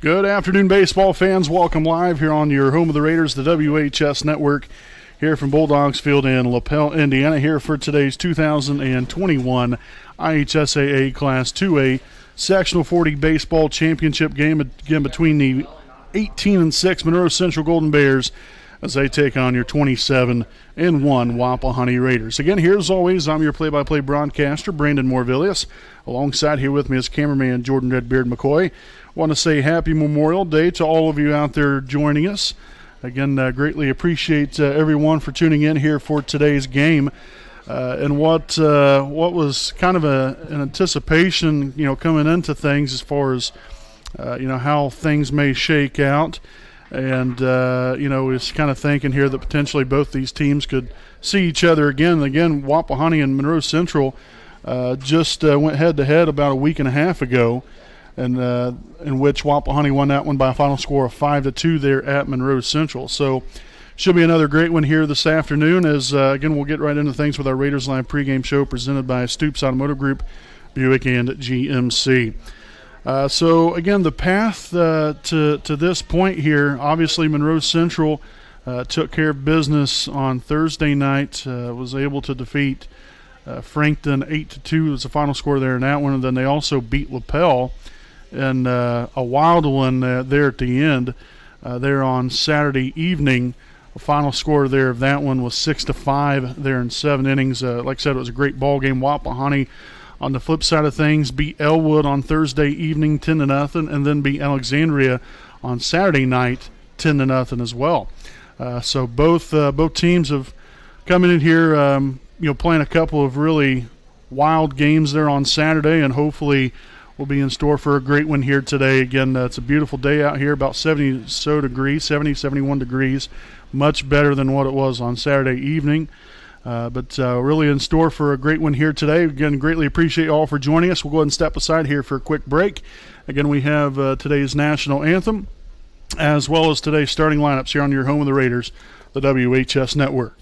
Good afternoon, baseball fans. Welcome live here on your home of the Raiders, the WHS Network, here from Bulldogs Field in LaPel, Indiana, here for today's 2021 IHSAA Class 2A Sectional 40 Baseball Championship game, again between the 18-6 Monroe Central Golden Bears as they take on your 27-1 Wapahani Raiders. Again, here as always, I'm your play-by-play broadcaster, Brandon Morvillius. Alongside here with me is cameraman Jordan Redbeard McCoy. Want to say happy Memorial Day to all of you out there joining us. Again, greatly appreciate everyone for tuning in here for today's game. And what was kind of an anticipation, coming into things as far as, how things may shake out. And, was kind of thinking here that potentially both these teams could see each other again. Again, Wapahani and Monroe Central just went head-to-head about a week and a half ago, and in which Wapahani won that one by a final score of 5-2 there at Monroe Central. So should be another great one here this afternoon as, again, we'll get right into things with our Raiders Live pregame show presented by Stoops Automotive Group, Buick, and GMC. So, again, the path to this point here, obviously Monroe Central took care of business on Thursday night, was able to defeat Frankton 8-2 was the final score there in that one, and then they also beat LaPel in a wild one there at the end there on Saturday evening. The final score there of that one was 6-5 there in 7 innings. Like I said, it was a great ball game. Wapahani, on the flip side of things, beat Elwood on Thursday evening 10-0, and then beat Alexandria on Saturday night 10-0 as well. So both teams have come in here, playing a couple of really wild games there on Saturday, and hopefully we'll be in store for a great one here today. Again, it's a beautiful day out here, about 70, 71 degrees, much better than what it was on Saturday evening. But really in store for a great one here today. Again, greatly appreciate you all for joining us. We'll go ahead and step aside here for a quick break. Again, we have today's national anthem, as well as today's starting lineups here on your home of the Raiders, the WHS Network.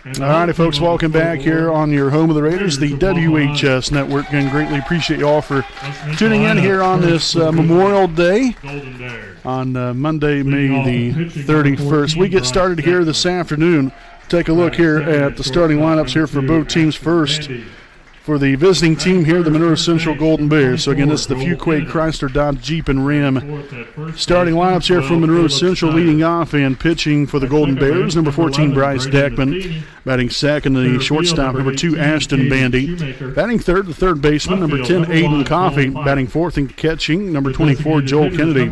All righty, folks, welcome back here on your home of the Raiders, the WHS Network. Again, greatly appreciate you all for tuning in here on this Memorial Day on Monday, May the 31st. We get started here this afternoon. Take a look here at the starting lineups here for both teams. First, for the visiting team here, the Monroe Central Golden Bears. So, again, this is the Fuquay Chrysler Dodge Jeep and Ram starting lineups here for Monroe Central. Leading off and pitching for the Golden Bears, number 14, Bryce Deckman. Batting second, the shortstop, number 2, Ashton Bandy. Batting third, the third baseman, number 10, Aiden Coffey. Batting fourth and catching, number 24, Joel Kennedy.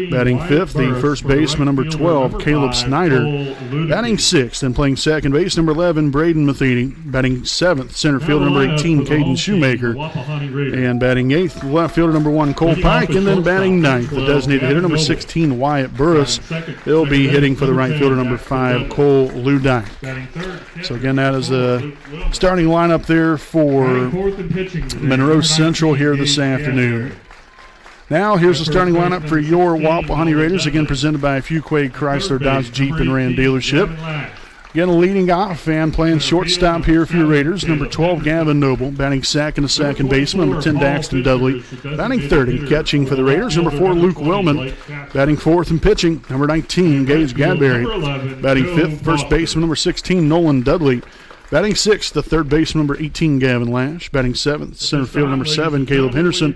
Batting fifth, the first baseman, number 12, Caleb Snyder. Batting sixth and playing second base, number 11, Braden Matheny. Batting seventh, center fielder, number 18, Caden Shoemaker. And batting eighth, left fielder, number 1, Cole Pike. And then batting ninth, the designated hitter, number 16, Wyatt Burris. He'll be hitting for the right fielder, number 5, Cole Ludyke. So, again, that is a starting lineup there for Monroe Central here this afternoon. Now, here's the starting lineup for your Wapahani Raiders, again presented by Fuquay Chrysler Dodge Jeep and Ram dealership. Again, leading off and playing shortstop here for your Raiders. Number 12, Gavin Noble, batting second to second baseman. Number 10, Daxton Dudley, batting third and catching for the Raiders. Number 4, Luke Willman, batting fourth and pitching. Number 19, Gage Gadberry, batting fifth. First baseman, number 16, Nolan Dudley, batting sixth, the third baseman, number 18, Gavin Lash. Batting seventh, center field, number 7, Caleb Henderson.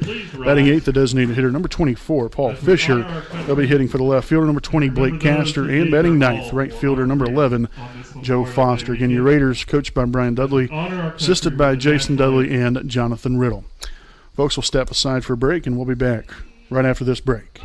Batting eighth, the designated hitter, number 24, Paul Fisher. They'll be hitting for the left fielder, number 20, Blake Castor. And batting ninth, right fielder, number 11, Joe Foster. Again, your Raiders coached by Brian Dudley, assisted by Jason Dudley and Jonathan Riddle. Folks, will step aside for a break, and we'll be back right after this break.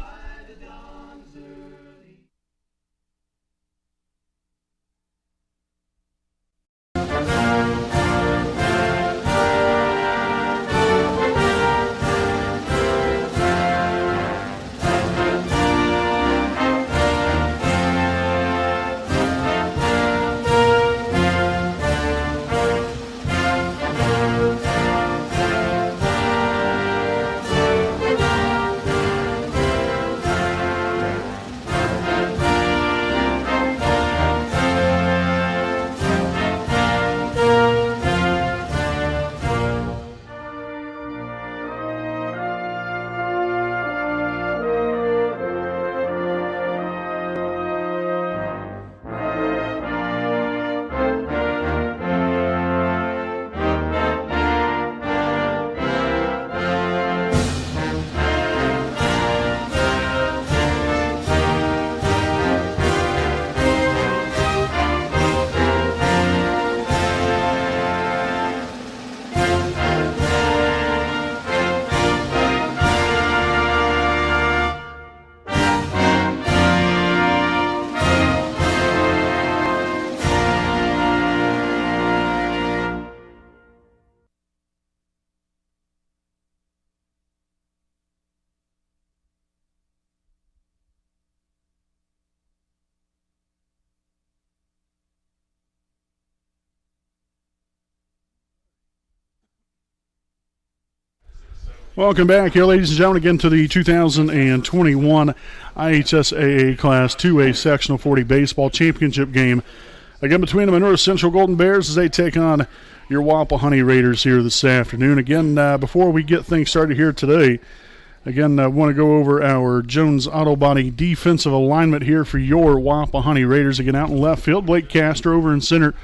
Welcome back here, ladies and gentlemen, again to the 2021 IHSAA Class 2A Sectional 40 Baseball Championship game. Again, between the Monroe Central Golden Bears as they take on your Wapahani Raiders here this afternoon. Again, before we get things started here today, again, I want to go over our Jones Auto Body defensive alignment here for your Wapahani Raiders. Again, out in left field, Blake Castor. Over in center,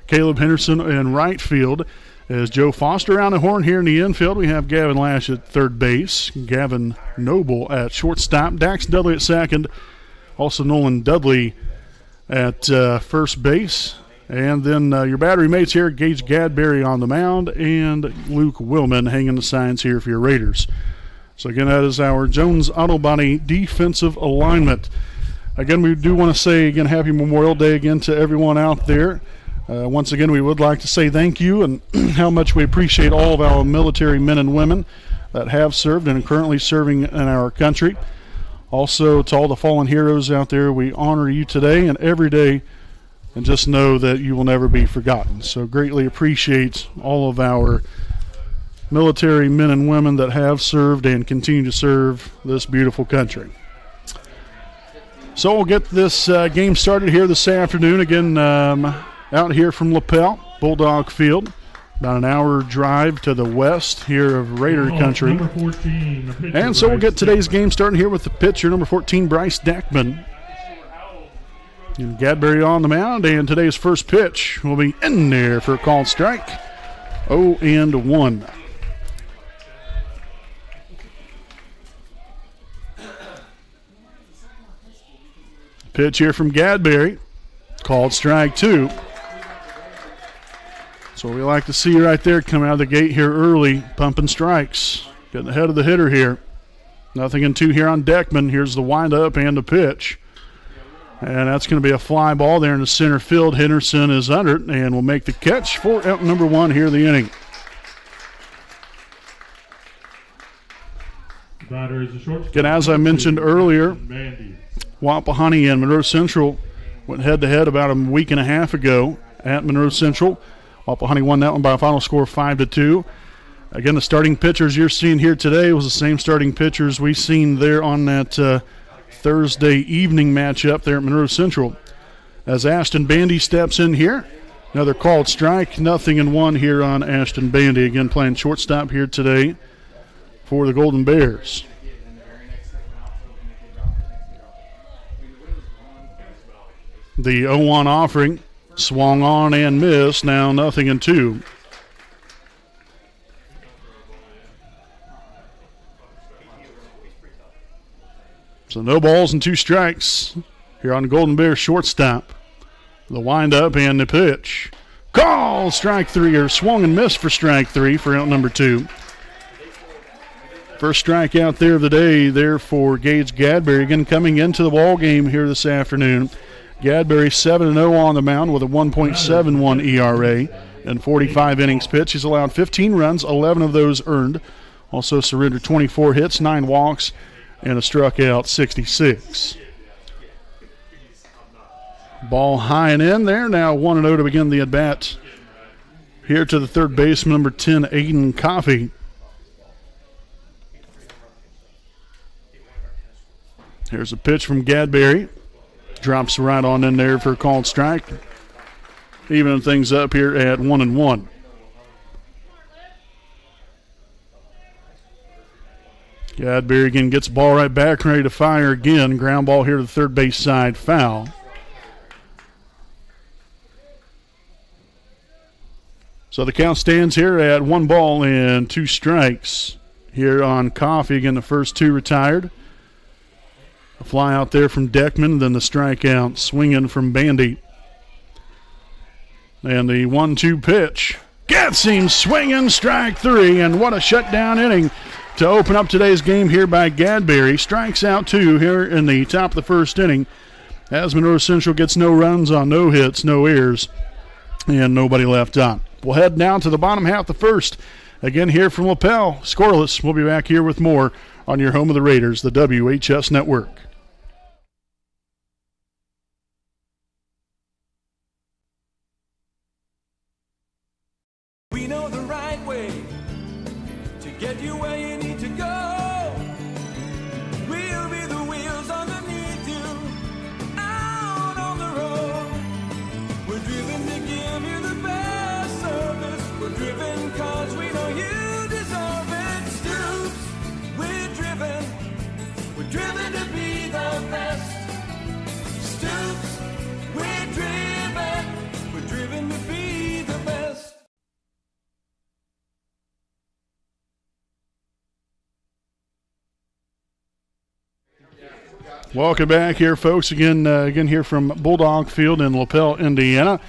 Caleb Henderson. In right field, as Joe Foster around the horn here in the infield, we have Gavin Lash at third base, Gavin Noble at shortstop, Dax Dudley at second, also Nolan Dudley at first base. And then your battery mates here, Gage Gadberry on the mound, and Luke Willman hanging the signs here for your Raiders. So again, that is our Jones Auto Body defensive alignment. Again, we do want to say again, happy Memorial Day again to everyone out there. Once again, we would like to say thank you and how much we appreciate all of our military men and women that have served and are currently serving in our country. Also, to all the fallen heroes out there, we honor you today and every day, and just know that you will never be forgotten. So greatly appreciate all of our military men and women that have served and continue to serve this beautiful country. So we'll get this game started here this afternoon. Again, out here from Lapel, Bulldog Field, about an hour drive to the west here of Raider country. And so we'll get today's game starting here with the pitcher, number 14, Bryce Dackman. And Gadberry on the mound, and today's first pitch will be in there for a called strike. 0-1. Pitch here from Gadberry, called strike 2. So we like to see right there come out of the gate here early, pumping strikes, getting ahead of the hitter here. Nothing in 2 here on Deckman. Here's the windup and the pitch. And that's going to be a fly ball there in the center field. Henderson is under it and will make the catch for out number 1 here of the inning. Again, as I mentioned earlier, Wapahani and Monroe Central went head-to-head about a week and a half ago at Monroe Central. Wapahani won that one by a final score of 5-2. Again, the starting pitchers you're seeing here today was the same starting pitchers we seen there on that Thursday evening matchup there at Monroe Central. as Ashton Bandy steps in here. Another called strike, 0-1 here on Ashton Bandy. Again, playing shortstop here today for the Golden Bears. The 0-1 offering swung on and missed. Now 0-2. So no balls and 2 strikes here on Golden Bears shortstop. The windup and the pitch. Call! Strike 3, or swung and missed for strike 3 for out number 2. First strikeout there of the day there for Gage Gadberry. Again, coming into the ball game here this afternoon. Gadberry 7-0 on the mound with a 1.71 ERA and 45 innings pitched. He's allowed 15 runs, 11 of those earned. Also surrendered 24 hits, 9 walks, and a struck out 66. Ball high and in there. Now 1-0 to begin the at-bat. Here to the third baseman, number 10, Aiden Coffey. Here's a pitch from Gadberry. Drops right on in there for a called strike. Evening things up here at 1-1. Gadberry again gets the ball right back, ready to fire again. Ground ball here to the third base side, foul. So the count stands here at 1-2 strikes here on Coffey. Again, the first 2 retired. A fly out there from Deckman, then the strikeout swinging from Bandy. And the 1-2 pitch. Gets him swinging, strike 3, and what a shutdown inning to open up today's game here by Gadberry. Strikes out 2 here in the top of the first inning as Monroe Central gets no runs on no hits, no errors, and nobody left on. We'll head down to the bottom half of the first. Again here from Lapel, scoreless. We'll be back here with more on your home of the Raiders, the WHS Network. We know the right way to get you where you need to go. We'll be the wheels underneath you, out on the road. We're driven to give you the best service. We're driven cause we know you deserve it. Stoops, we're driven to be the best. Stoops, we're driven to be the best. Welcome back here, folks. Again here from Bulldog Field in Lapel, Indiana.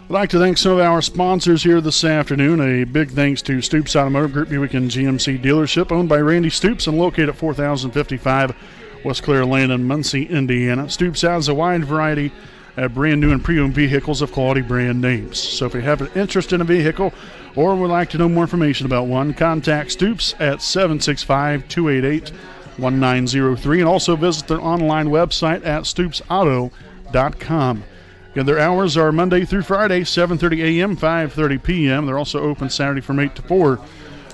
I'd like to thank some of our sponsors here this afternoon. A big thanks to Stoops Automotive Group Buick and GMC dealership, owned by Randy Stoops and located at 4055 West Clare Lane in Muncie, Indiana. Stoops has a wide variety of brand new and pre-owned vehicles of quality brand names. So if you have an interest in a vehicle or would like to know more information about one, contact Stoops at 765-288-1903 and also visit their online website at stoopsauto.com. Again, their hours are Monday through Friday, 7:30 a.m., 5:30 p.m. They're also open Saturday from 8 to 4.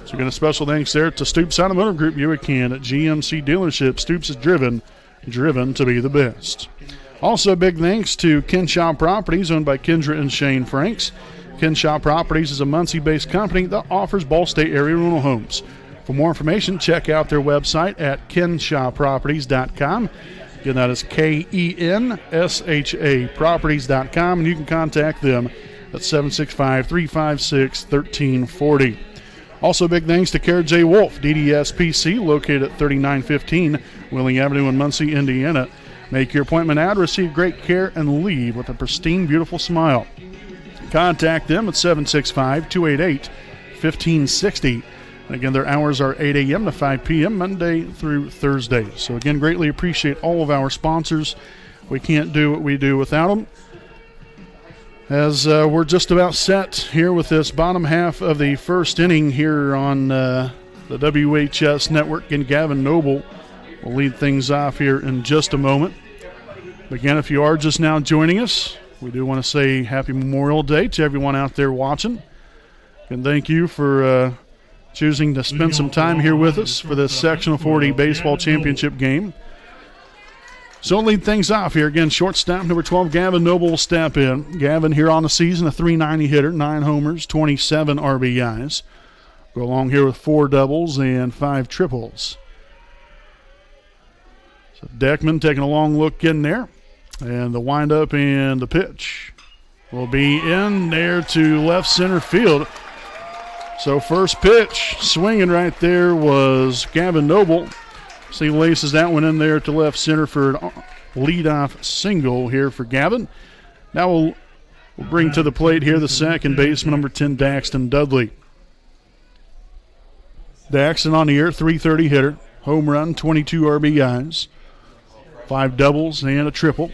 So again, a special thanks there to Stoops Automotive Group Buick and at GMC dealership. Stoops is driven to be the best. Also, big thanks to Kenshaw Properties, owned by Kendra and Shane Franks. Kenshaw Properties is a Muncie-based company that offers Ball State area rental homes. For more information, check out their website at kenshawproperties.com. Again, that is KENSHA properties.com, and you can contact them at 765-356-1340. Also, big thanks to Kara J. Wolf, DDS-PC, located at 3915 Wheeling Avenue in Muncie, Indiana. Make your appointment now to receive great care and leave with a pristine, beautiful smile. Contact them at 765-288-1560. And again, their hours are 8 a.m. to 5 p.m. Monday through Thursday. So again, greatly appreciate all of our sponsors. We can't do what we do without them. As we're just about set here with this bottom half of the first inning here on the WHS Network, and Gavin Noble will lead things off here in just a moment. Again, if you are just now joining us, we do want to say Happy Memorial Day to everyone out there watching. And thank you for choosing to spend some time here with us for this Sectional 40 Baseball Championship game. So lead things off here. Again, shortstop number 12, Gavin Noble will step in. Gavin here on the season, a .390 hitter, 9 homers, 27 RBIs. Go along here with 4 doubles and 5 triples. So Deckman taking a long look in there. And the windup and the pitch will be in there to left center field. So first pitch, swinging right there was Gavin Noble. So he laces that one in there to left center for an leadoff single here for Gavin. Now we'll bring to the plate here the second baseman, number 10, Daxton Dudley. Daxton on the year, .330 hitter, home run, 22 RBIs, 5 doubles and a triple.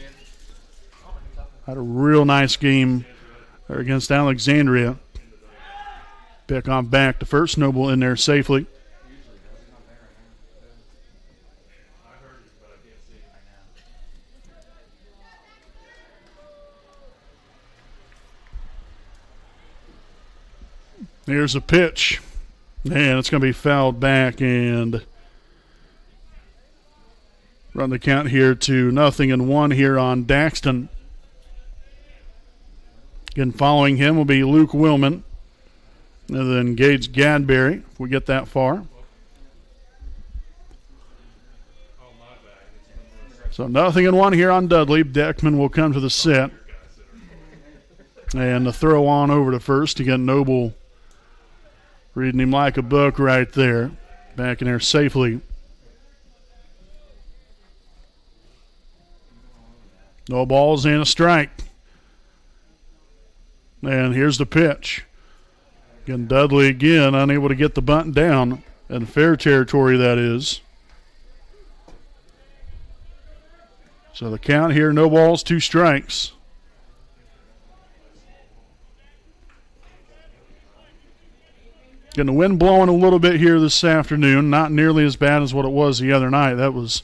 Had a real nice game there against Alexandria. Pick off back to first. Noble in there safely. Here's a pitch. And it's going to be fouled back and run the count here to 0-1 here on Daxton. Again, following him will be Luke Willman. And then Gage Gadberry, if we get that far. So 0-1 here on Dudley. Deckman will come to the set. And the throw on over to first. Again, Noble reading him like a book right there. Back in there safely. No balls and a strike. And here's the pitch. Again, Dudley again unable to get the bunt down. In fair territory, that is. So the count here, no balls, 2 strikes. Getting the wind blowing a little bit here this afternoon. Not nearly as bad as what it was the other night. That was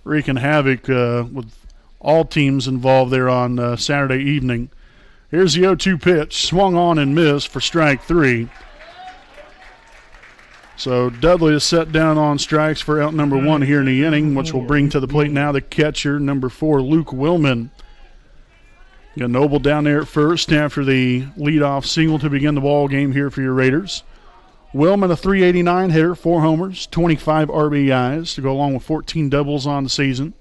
wreaking havoc with all teams involved there on Saturday evening. Here's the 0-2 pitch. Swung on and missed for strike 3. So Dudley is set down on strikes for out number 1 here in the inning, which will bring to the plate now the catcher, number 4, Luke Willman. Got Noble down there at first after the leadoff single to begin the ball game here for your Raiders. Willman, a .389 hitter, 4 homers, 25 RBIs to go along with 14 doubles on the season.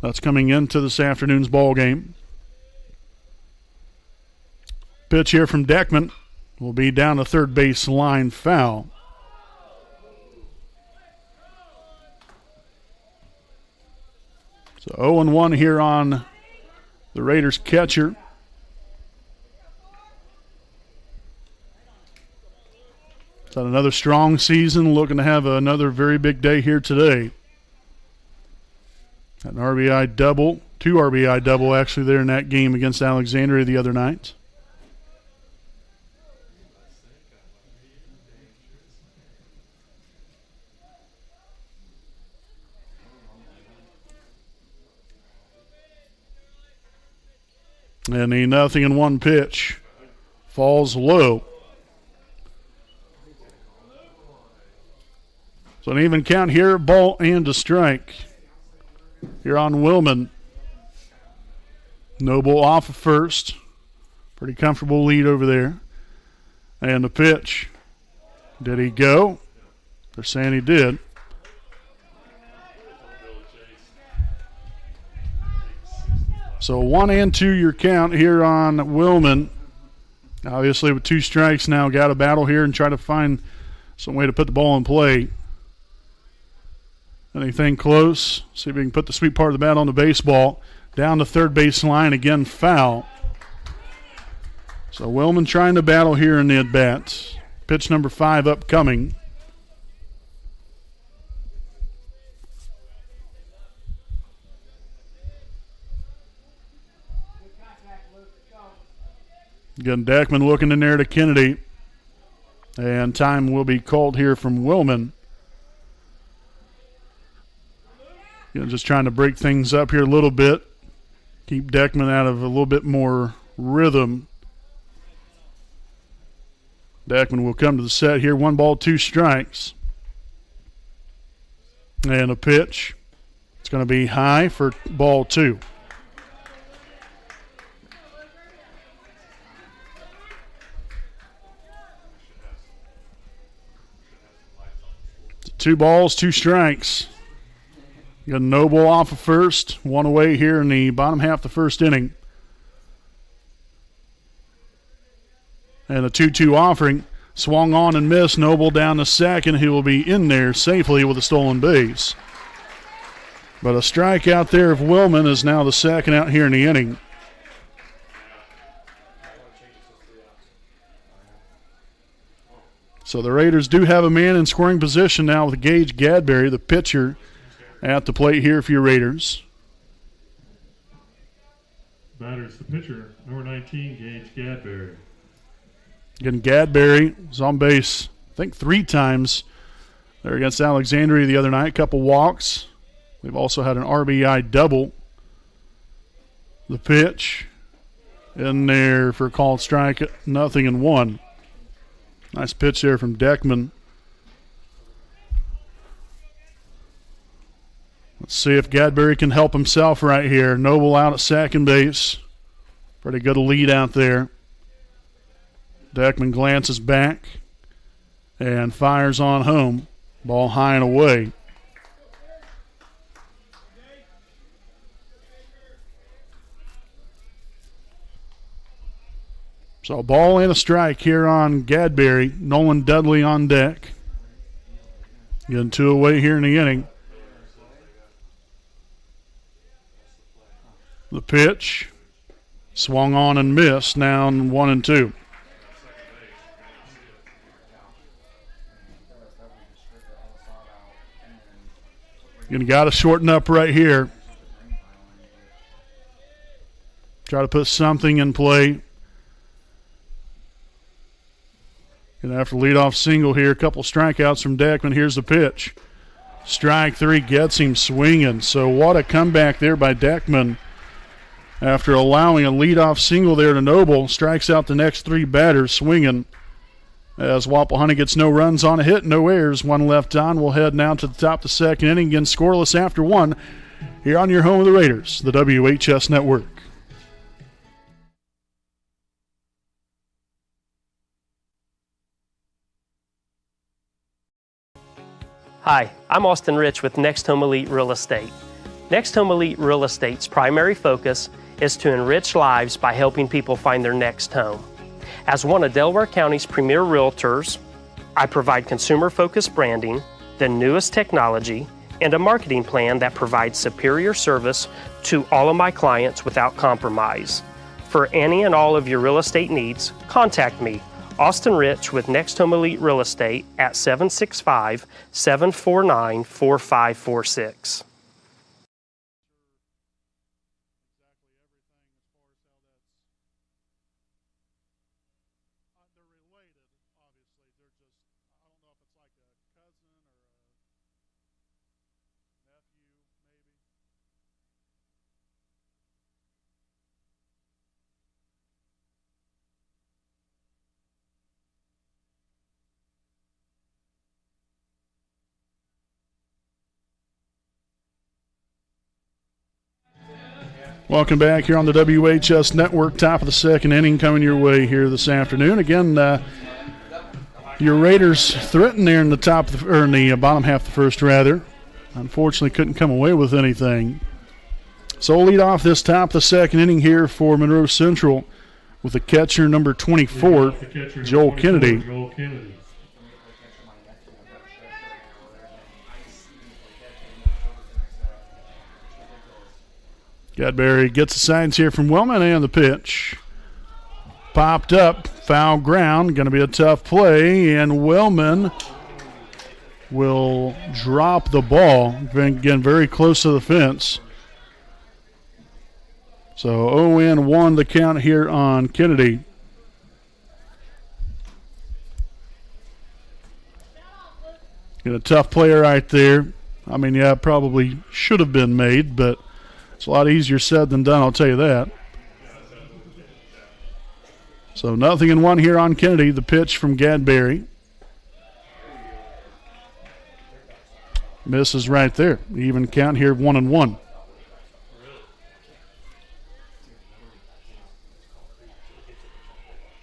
That's coming into this afternoon's ball game. Pitch here from Deckman will be down the third base line, foul. So 0-1 here on the Raiders catcher. It's had another strong season, looking to have another very big day here today. Had an RBI double, 2 RBI double actually there in that game against Alexandria the other night. And the 0-1 pitch falls low. So an even count here, ball and a strike. Here on Willman. Noble off of first. Pretty comfortable lead over there. And the pitch. Did he go? They're saying he did. So 1-2 your count here on Willman. Obviously with 2 strikes now, got to battle here and try to find some way to put the ball in play. Anything close? See if we can put the sweet part of the bat on the baseball. Down the third base line, again foul. So Willman trying to battle here in the at-bats. Pitch number 5 upcoming. Again, Deckman looking in there to Kennedy. And time will be called here from Willman. Just trying to break things up here a little bit. Keep Deckman out of a little bit more rhythm. Deckman will come to the set here. 1 ball, 2 strikes. And a pitch. It's going to be high for ball 2. Two balls, 2 strikes. You got Noble off of first, 1 away here in the bottom half of the first inning. And a 2-2 offering. Swung on and missed. Noble down to second. He will be in there safely with a stolen base. But a strikeout there of Willman is now the second out here in the inning. So the Raiders do have a man in scoring position now with Gage Gadberry, the pitcher, at the plate here for your Raiders. Batters the pitcher, number 19, Gage Gadberry. Again, Gadberry was on base, I think 3 times there against Alexandria the other night. A couple walks. They've also had an RBI double. The pitch in there for a called strike, 0-1. Nice pitch there from Deckman. Let's see if Gadberry can help himself right here. Noble out at second base. Pretty good lead out there. Deckman glances back and fires on home. Ball high and away. So a ball and a strike here on Gadberry. Nolan Dudley on deck. Getting 2 away here in the inning. The pitch. Swung on and missed. Now 1-2. You got to shorten up right here. Try to put something in play. Gonna have to lead off single here. A couple strikeouts from Deckman. Here's the pitch. Strike 3 gets him swinging. So what a comeback there by Deckman. After allowing a leadoff single there to Noble, strikes out the next 3 batters swinging. As Wapahani gets no runs on a hit, no errors, 1 left on. We'll head now to the top of the second inning. Again, scoreless after 1 here on your home of the Raiders, the WHS Network. Hi, I'm Austin Rich with Next Home Elite Real Estate. Next Home Elite Real Estate's primary focus is to enrich lives by helping people find their next home. As one of Delaware County's premier realtors, I provide consumer-focused branding, the newest technology, and a marketing plan that provides superior service to all of my clients without compromise. For any and all of your real estate needs, contact me, Austin Rich with Next Home Elite Real Estate at 765-749-4546. Welcome back here on the WHS Network. Top of the second inning coming your way here this afternoon. Again, your Raiders threatened there in the top of the, or in the bottom half of the first, rather. Unfortunately, couldn't come away with anything. So we'll lead off this top of the second inning here for Monroe Central with the catcher number 24, Joel Kennedy. Gadberry gets the signs here from Wellman, and the pitch. Popped up, foul ground, going to be a tough play, and Wellman will drop the ball. Again, very close to the fence. So 0-1 the count here on Kennedy. Get a tough player right there. I mean, yeah, probably should have been made, but it's a lot easier said than done, I'll tell you that. So 0-1 here on Kennedy. The pitch from Gadberry. Misses right there. Even count here, 1-1.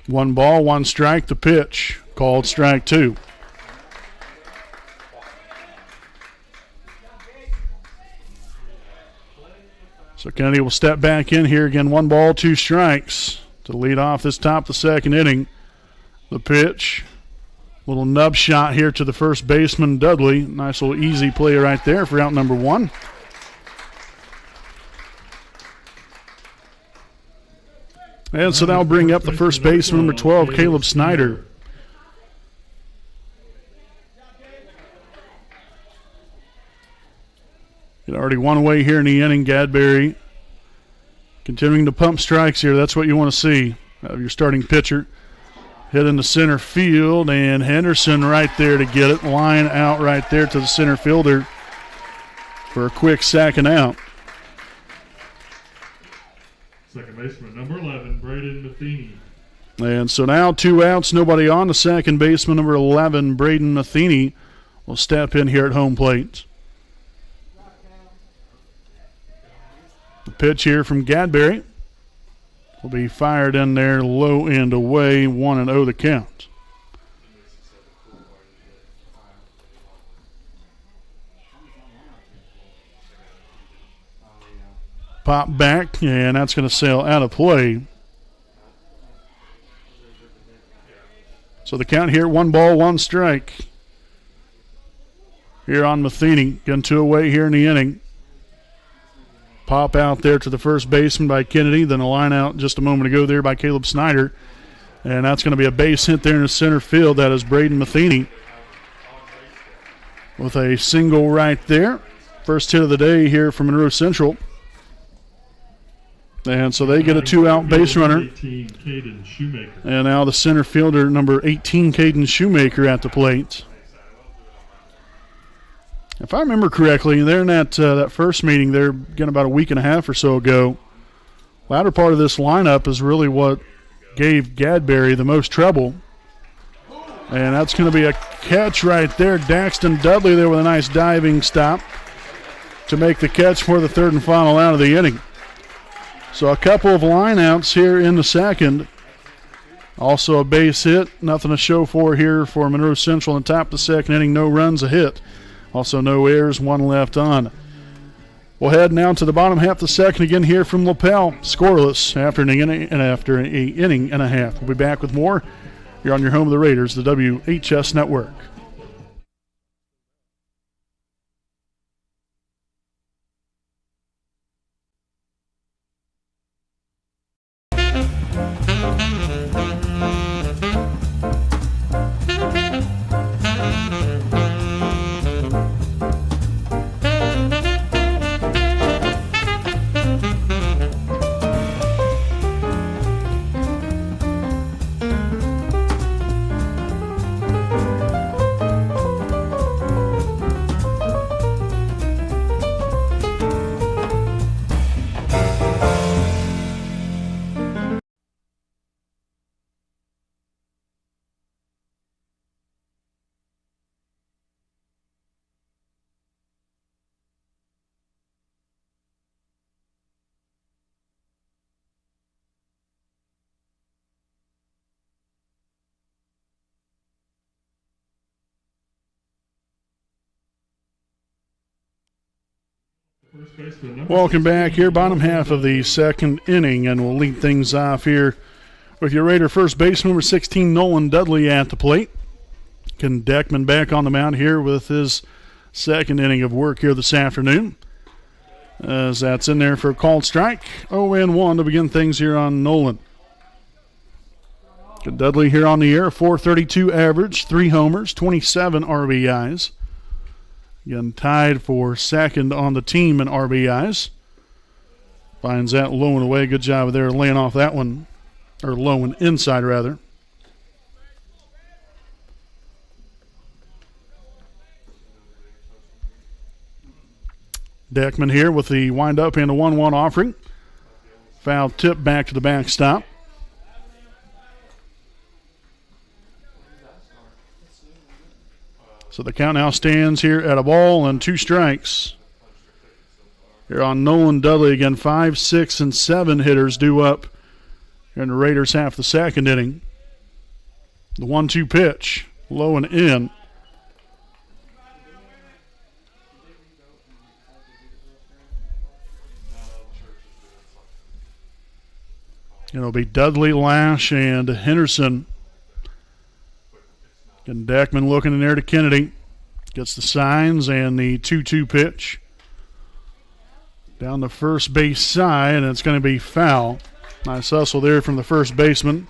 One ball, one strike, the pitch. Called strike two. So Kennedy will step back in here again. 1 ball, 2 strikes to lead off this top of the second inning. The pitch. Little nub shot here to the first baseman, Dudley. Nice little easy play right there for out number 1. And so that'll bring up the first baseman, number 12, Caleb Snyder. It already one away here in the inning. Gadberry continuing to pump strikes here. That's what you want to see out of your starting pitcher. Hit into center field, and Henderson right there to get it. Line out right there to the center fielder for a quick second out. Second baseman, number 11, Braden Matheny. And so now 2 outs, nobody on. The second baseman, number 11, Braden Matheny, will step in here at home plate. The pitch here from Gadberry will be fired in there, low and away, 1-0 the count. Pop back, and that's going to sail out of play. So the count here, 1 ball, 1 strike. Here on Matheny, getting 2 away here in the inning. Pop out there to the first baseman by Kennedy, then a line out just a moment ago there by Caleb Snyder. And that's going to be a base hit there in the center field. That is Braden Matheny with a single right there. First hit of the day here from Monroe Central. And so they get a 2-out base runner. 18, Caden Shoemaker. And now the center fielder, number 18, Caden Shoemaker, at the plate. If I remember correctly, there in that first meeting there, again about a week and a half or so ago, latter part of this lineup is really what gave Gadberry the most trouble. And that's going to be a catch right there. Daxton Dudley there with a nice diving stop to make the catch for the third and final out of the inning. So a couple of lineouts here in the second. Also a base hit. Nothing to show for here for Monroe Central in the top of the second inning. No runs, a hit. Also no errors, 1 left on. We'll head now to the bottom half of the second again here from LaPel. Scoreless after an inning and a half. We'll be back with more. You're on your home of the Raiders, the WHS Network. First baseman, number Welcome 16, back here, bottom half of the second inning, and we'll lead things off here with your Raider first baseman, number 16, Nolan Dudley, at the plate. Ken Deckman back on the mound here with his second inning of work here this afternoon. As that's in there for a called strike. 0-1 to begin things here on Nolan. Ken Dudley here on the air, 432 average, 3 homers, 27 RBIs. Again, tied for second on the team in RBIs. Finds that low and away. Good job there laying off that one. Or low and inside, rather. Deckman here with the wind-up and the 1-1 offering. Foul tip back to the backstop. So the count now stands here at a ball and 2 strikes. Here on Nolan Dudley again, 5, 6, and 7 hitters due up here in the Raiders half the second inning. The 1-2 pitch, low and in. It'll be Dudley, Lash, and Henderson. And Deckman looking in there to Kennedy. Gets the signs and the 2-2 pitch. Down the first base side, and it's going to be foul. Nice hustle there from the first baseman.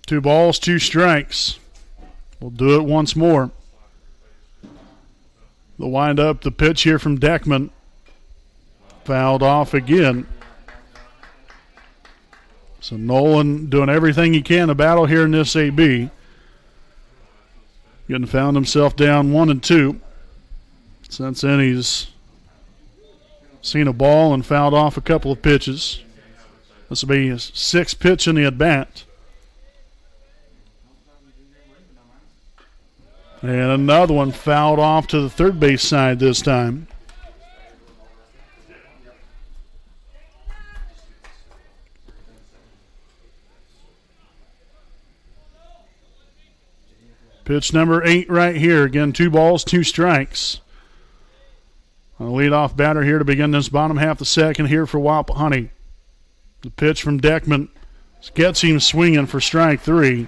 Two balls, 2 strikes. We'll do it once more. The wind up, the pitch here from Deckman. Fouled off again. So Nolan doing everything he can to battle here in this AB. Getting found himself down 1-2. Since then he's seen a ball and fouled off a couple of pitches. This will be his 6th pitch in the at-bat. And another one fouled off to the third base side this time. Pitch number 8 right here. Again, 2 balls, 2 strikes. A leadoff batter here to begin this bottom half of the second here for Wapahani. The pitch from Deckman gets him swinging for strike 3.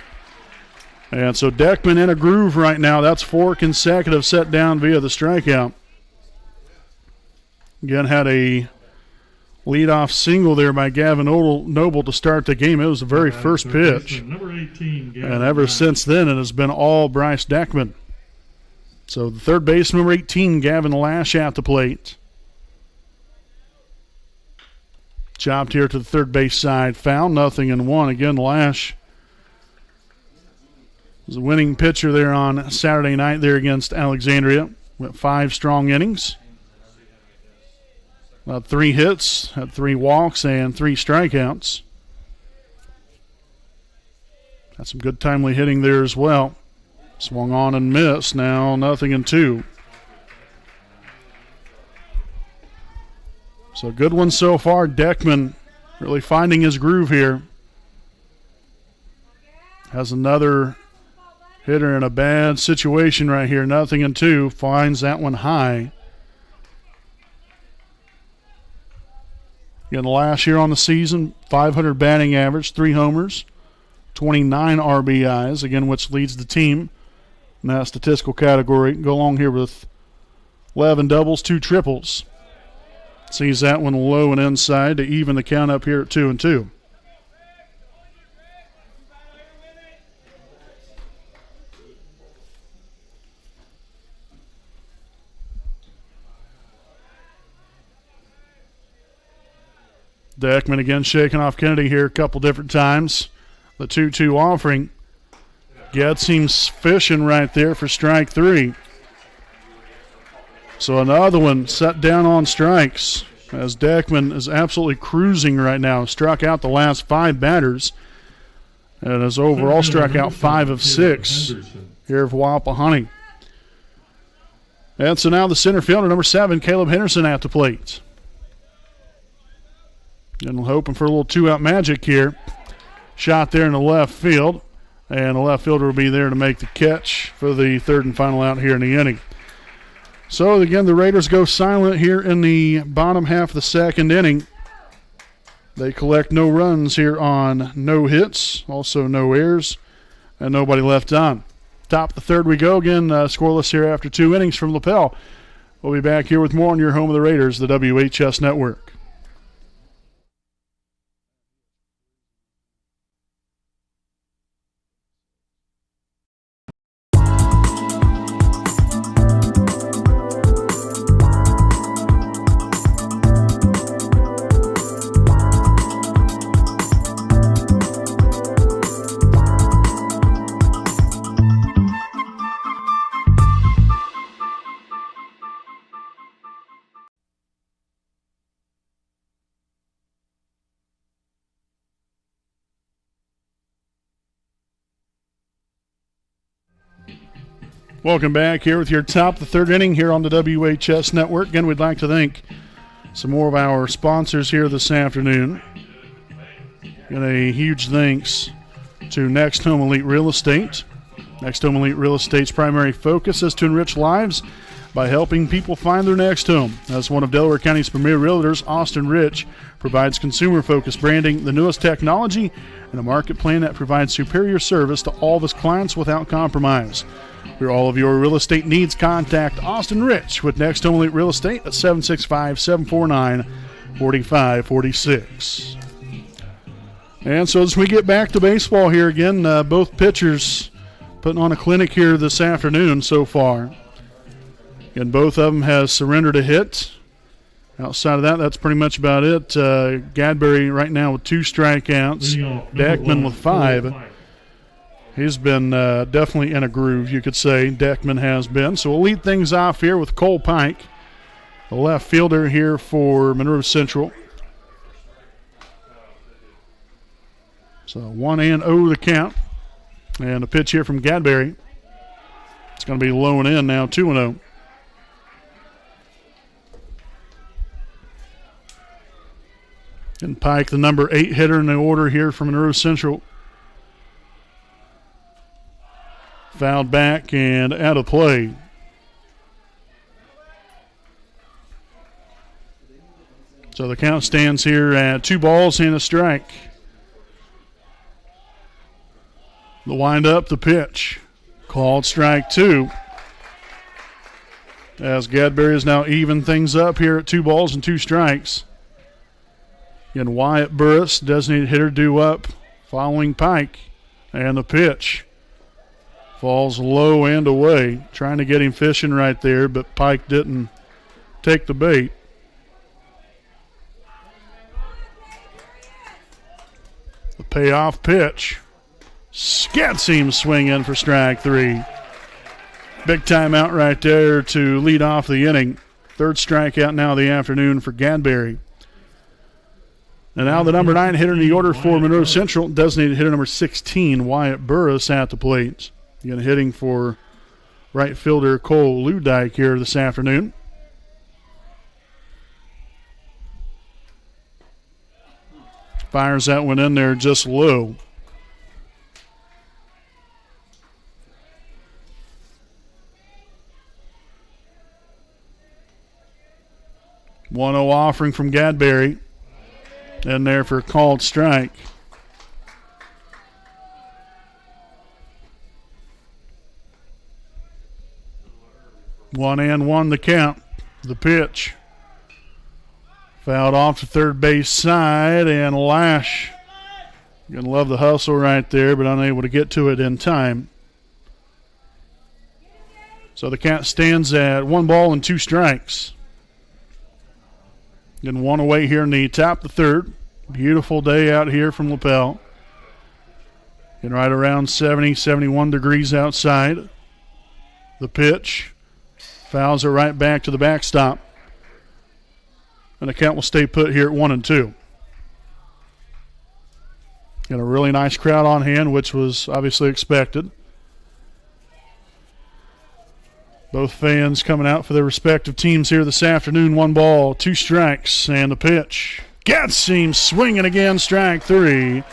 And so Deckman in a groove right now. That's 4 consecutive set down via the strikeout. Again, had a leadoff single there by Gavin Noble to start the game. It was the very first pitch. Number 18, And ever since then, it has been all Bryce Deckman. So the third baseman, number 18, Gavin Lash at the plate. Chopped here to the third base side. Foul, 0-1. Again, Lash was a winning pitcher there on Saturday night there against Alexandria. Went 5 strong innings. About 3 hits, had 3 walks, and 3 strikeouts. Had some good timely hitting there as well. Swung on and missed. Now 0-2. So good one so far. Deckman really finding his groove here. Has another hitter in a bad situation right here. 0-2. Finds that one high. Again, last year on the season, 500 batting average, 3 homers, 29 RBIs, again, which leads the team in that statistical category. Go along here with 11 doubles, 2 triples. Sees that one low and inside to even the count up here at 2-2. Deckman again shaking off Kennedy here a couple different times. The 2-2 offering gets him fishing right there for strike 3. So another one set down on strikes as Deckman is absolutely cruising right now. Struck out the last 5 batters and has overall struck out 5 of 6 here for Wapahani. And so now the center fielder, number 7, Caleb Henderson at the plate. And hoping for a little 2-out magic here. Shot there in the left field. And the left fielder will be there to make the catch for the third and final out here in the inning. So again, the Raiders go silent here in the bottom half of the second inning. They collect no runs here on no hits, also no errors, and nobody left on. Top of the third we go again, scoreless here after 2 innings from Lapel. We'll be back here with more on your home of the Raiders, the WHS Network. Welcome back here with your top of the third inning here on the WHS Network. Again, we'd like to thank some more of our sponsors here this afternoon. And a huge thanks to Next Home Elite Real Estate. Next Home Elite Real Estate's primary focus is to enrich lives by helping people find their next home. As one of Delaware County's premier realtors, Austin Rich provides consumer-focused branding, the newest technology, and a market plan that provides superior service to all of his clients without compromise. For all of your real estate needs, contact Austin Rich with Next Home Elite Real Estate at 765-749-4546. And so as we get back to baseball here again, both pitchers putting on a clinic here this afternoon so far. And both of them has surrendered a hit. Outside of that, that's pretty much about it. Gadberry right now with 2 strikeouts. Deckman with 5. He's been definitely in a groove, you could say. Deckman has been. So we'll lead things off here with Cole Pike, the left fielder here for Monroe Central. So 1-0 the count. And a pitch here from Gadberry. It's going to be low and in now, 2-0. And Pike, the number 8 hitter in the order here from Monroe Central. Fouled back and out of play. So the count stands here at 2 balls and a strike. The windup, the pitch. Called strike 2. As Gadberry is now even things up here at 2 balls and 2 strikes. And Wyatt Burris, designated hitter, due up following Pike. And the pitch falls low and away. Trying to get him fishing right there, but Pike didn't take the bait. The payoff pitch. Gets him swinging for strike 3. Big timeout right there to lead off the inning. 3rd strikeout now of the afternoon for Gadberry. And now the number 9 hitter in the order for Monroe Central, designated hitter number 16, Wyatt Burris at the plate. Again, hitting for right fielder Cole Ludyke here this afternoon. Fires that one in there just low. One 1-0 offering from Gadberry. In there for a called strike. One and one the count. The pitch. Fouled off to third base side, and Lash. You're going to love the hustle right there, but unable to get to it in time. So the count stands at 1 ball and 2 strikes. Getting one away here in the top of the 3rd. Beautiful day out here from Lapel. Getting right around 70, 71 degrees outside. The pitch. Fouls it right back to the backstop. And the count will stay put here at 1-2. Got a really nice crowd on hand, which was obviously expected. Both fans coming out for their respective teams here this afternoon. 1 ball, 2 strikes, and the pitch. Gets him swinging again, strike 3.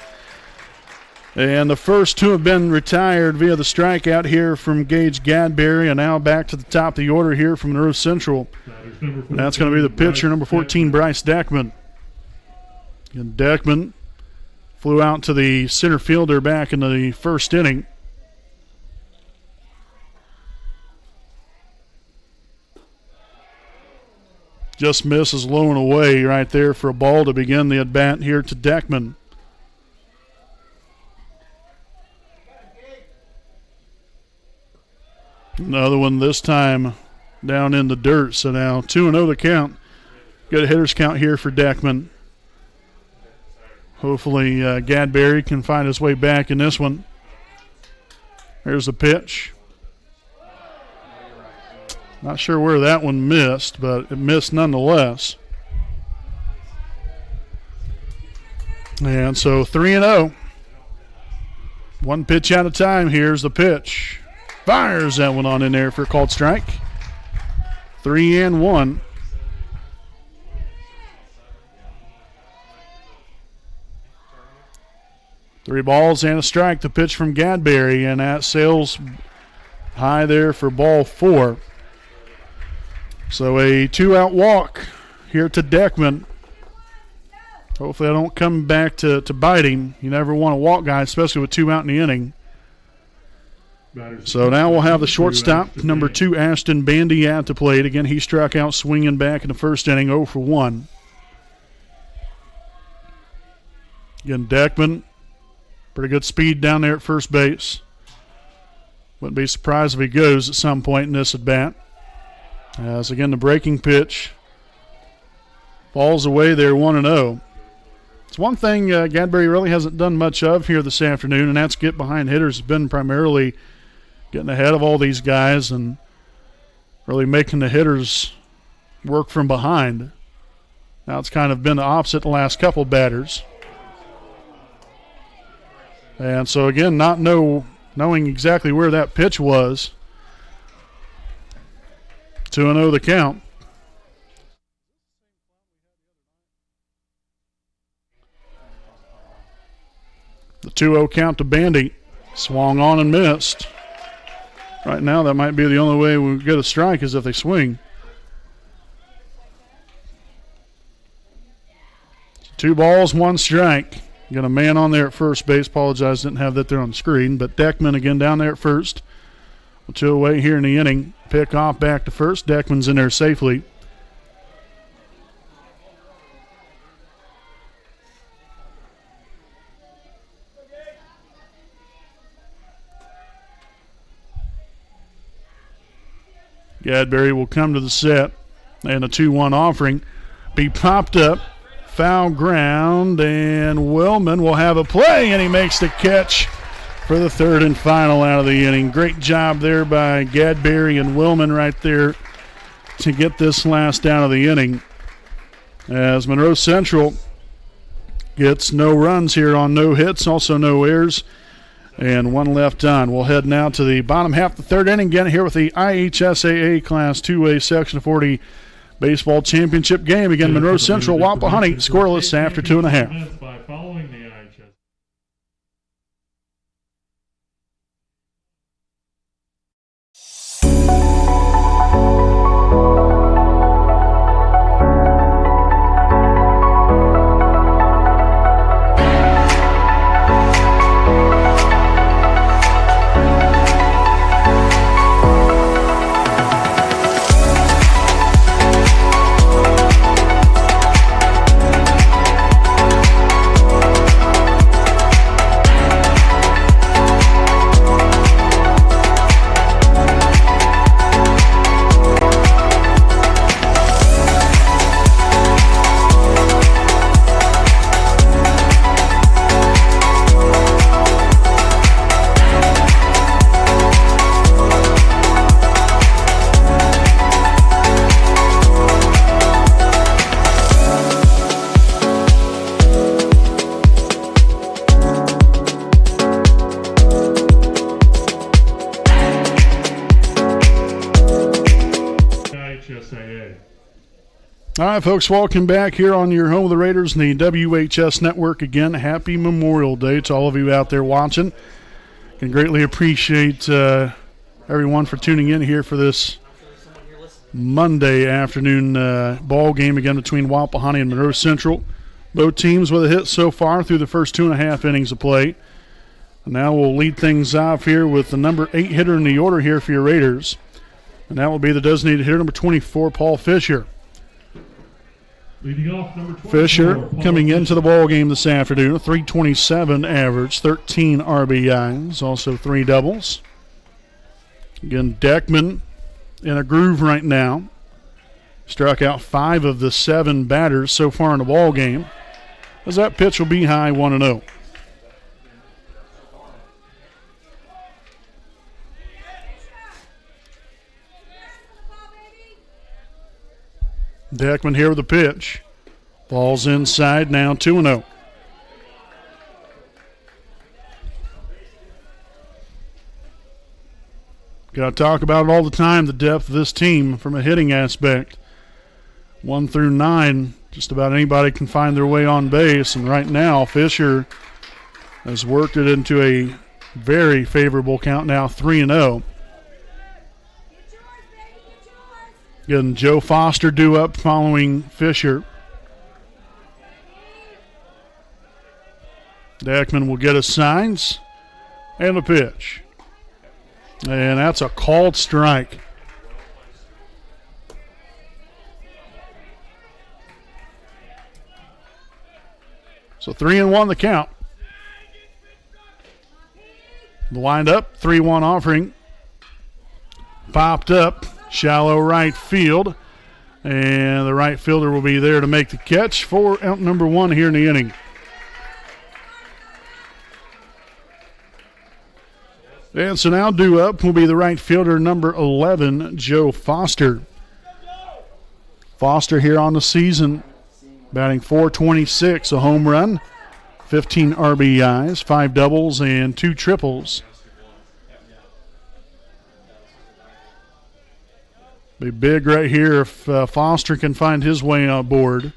And the first 2 have been retired via the strikeout here from Gage Gadberry, and now back to the top of the order here from Monroe Central. And that's going to be the pitcher, number 14, Bryce Deckman. And Deckman flew out to the center fielder back in the 1st inning. Just misses low and away right there for a ball to begin the at-bat here to Deckman. Another one this time down in the dirt. So now 2-0 the count. Good hitter's count here for Deckman. Hopefully Gadberry can find his way back in this one. There's the pitch. Not sure where that one missed, but it missed nonetheless. And so 3-0. One pitch at a time. Here's the pitch. Fires that one on in there for a called strike. 3-1. Three balls and a strike. The pitch from Gadberry, and that sails high there for ball 4. So a 2-out walk here to Deckman. Hopefully I don't come back to bite him. You never want to walk guys, especially with 2 out in the inning. So now we'll have the shortstop, number 2, Ashton Bandy, at the plate. Again, he struck out swinging back in the first inning, 0 for 1. Again, Deckman, pretty good speed down there at first base. Wouldn't be surprised if he goes at some point in this at bat. As again, the breaking pitch falls away there, 1-0. It's one thing Gadberry really hasn't done much of here this afternoon, and that's get behind hitters. Has been primarily getting ahead of all these guys and really making the hitters work from behind. Now it's kind of been the opposite the last couple batters. And so again, not knowing exactly where that pitch was. 2-0 the count. The 2-0 count to Bandy. Swung on and missed. Right now, that might be the only way we get a strike is if they swing. 2 balls, 1 strike. Got a man on there at first base. Apologize, didn't have that there on the screen. But Deckman again down there at first. 2 away here in the inning. Pick off back to first. Deckman's in there safely. Gadberry will come to the set, and a 2-1 offering be popped up. Foul ground, and Willman will have a play, and he makes the catch for the 3rd and final out of the inning. Great job there by Gadberry and Willman right there to get this last out of the inning. As Monroe Central gets no runs here on no hits, also no errors, and 1 left on. We'll head now to the bottom half of the 3rd inning again here with the IHSAA Class 2A Section 40 Baseball Championship game. Again, Monroe Central, Wapahani, scoreless after 2.5. By following the IHS. IHSAA. All right, folks, welcome back here on your home of the Raiders and the WHS Network. Again, happy Memorial Day to all of you out there watching. Can greatly appreciate everyone for tuning in here for this Monday afternoon ball game again between Wapahani and Monroe Central. Both teams with a hit so far through the first 2.5 innings of play. And now we'll lead things off here with the number 8 hitter in the order here for your Raiders. And that will be the designated hitter, number 24, Paul Fisher. Leading off, number 24, Fisher Paul coming Fisher. into the ball game this afternoon, a 327 average, 13 RBIs, also 3 doubles. Again, Deckman in a groove right now. Struck out 5 of the 7 batters so far in the ball game. As that pitch will be high, 1-0. Deckman here with the pitch. Ball's inside now, 2-0. Got to talk about it all the time, the depth of this team from a hitting aspect. 1 through 9, just about anybody can find their way on base. And right now, Fisher has worked it into a very favorable count now, 3-0. Getting Joe Foster due up following Fisher. Deckman will get his signs and a pitch. And that's a called strike. So 3-1 the count. The windup, 3-1 offering. Popped up, shallow right field. And the right fielder will be there to make the catch for out number 1 here in the inning. And so now due up will be the right fielder, number 11, Joe Foster. Foster here on the season, batting .426, a home run, 15 RBIs, 5 doubles, and 2 triples. Be big right here if Foster can find his way on board.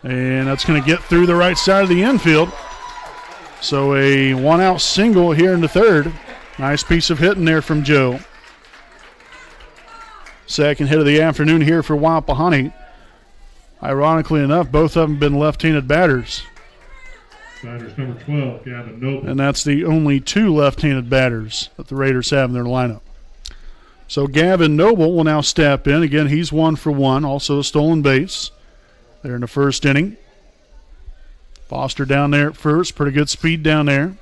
And that's going to get through the right side of the infield. So a one-out single here in the third. Nice piece of hitting there from Joe. Second hit of the afternoon here for Wapahani. Ironically enough, both of them been left-handed batters. Batters number 12, Gavin Noble. And that's the only 2 left-handed batters that the Raiders have in their lineup. So Gavin Noble will now step in. Again, he's 1 for 1, also a stolen base there in the first inning. Foster down there at first, pretty good speed down there.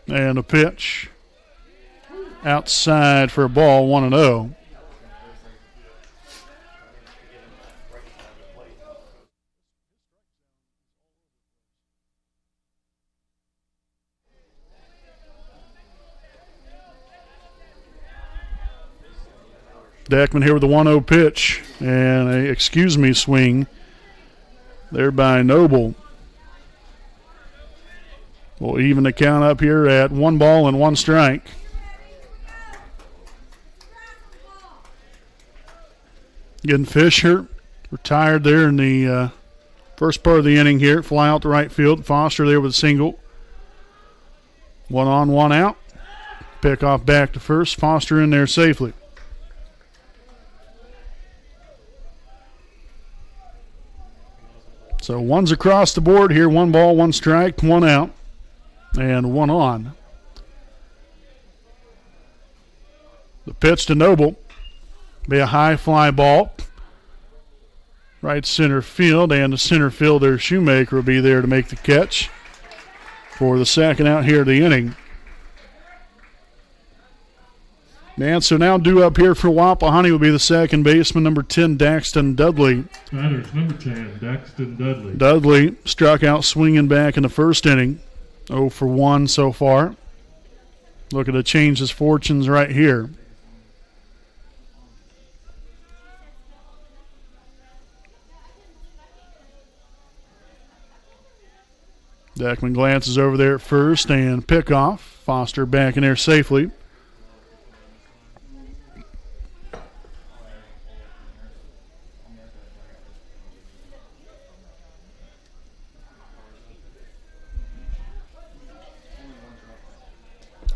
And a pitch outside for a ball, 1-0. Deckman here with the 1-0 pitch and a excuse me swing there by Noble. We'll even the count up here at 1 ball and 1 strike. Again, Fisher retired there in the first part of the inning here. Fly out to right field. Foster there with a single. 1 on, 1 out. Pick off back to first. Foster in there safely. So 1's across the board here. 1 ball, 1 strike, 1 out. And 1 on. The pitch to Noble. Be a high fly ball. Right center field, and the center fielder Shoemaker will be there to make the catch for the second out here of the inning. And so now due up here for Wapahani will be the second baseman, number 10, Daxton Dudley. Batters number 10, Daxton Dudley. Dudley struck out swinging back in the first inning. 0 for 1 so far. Looking to change his fortunes right here. Deckman glances over there at first and pickoff. Foster back in there safely.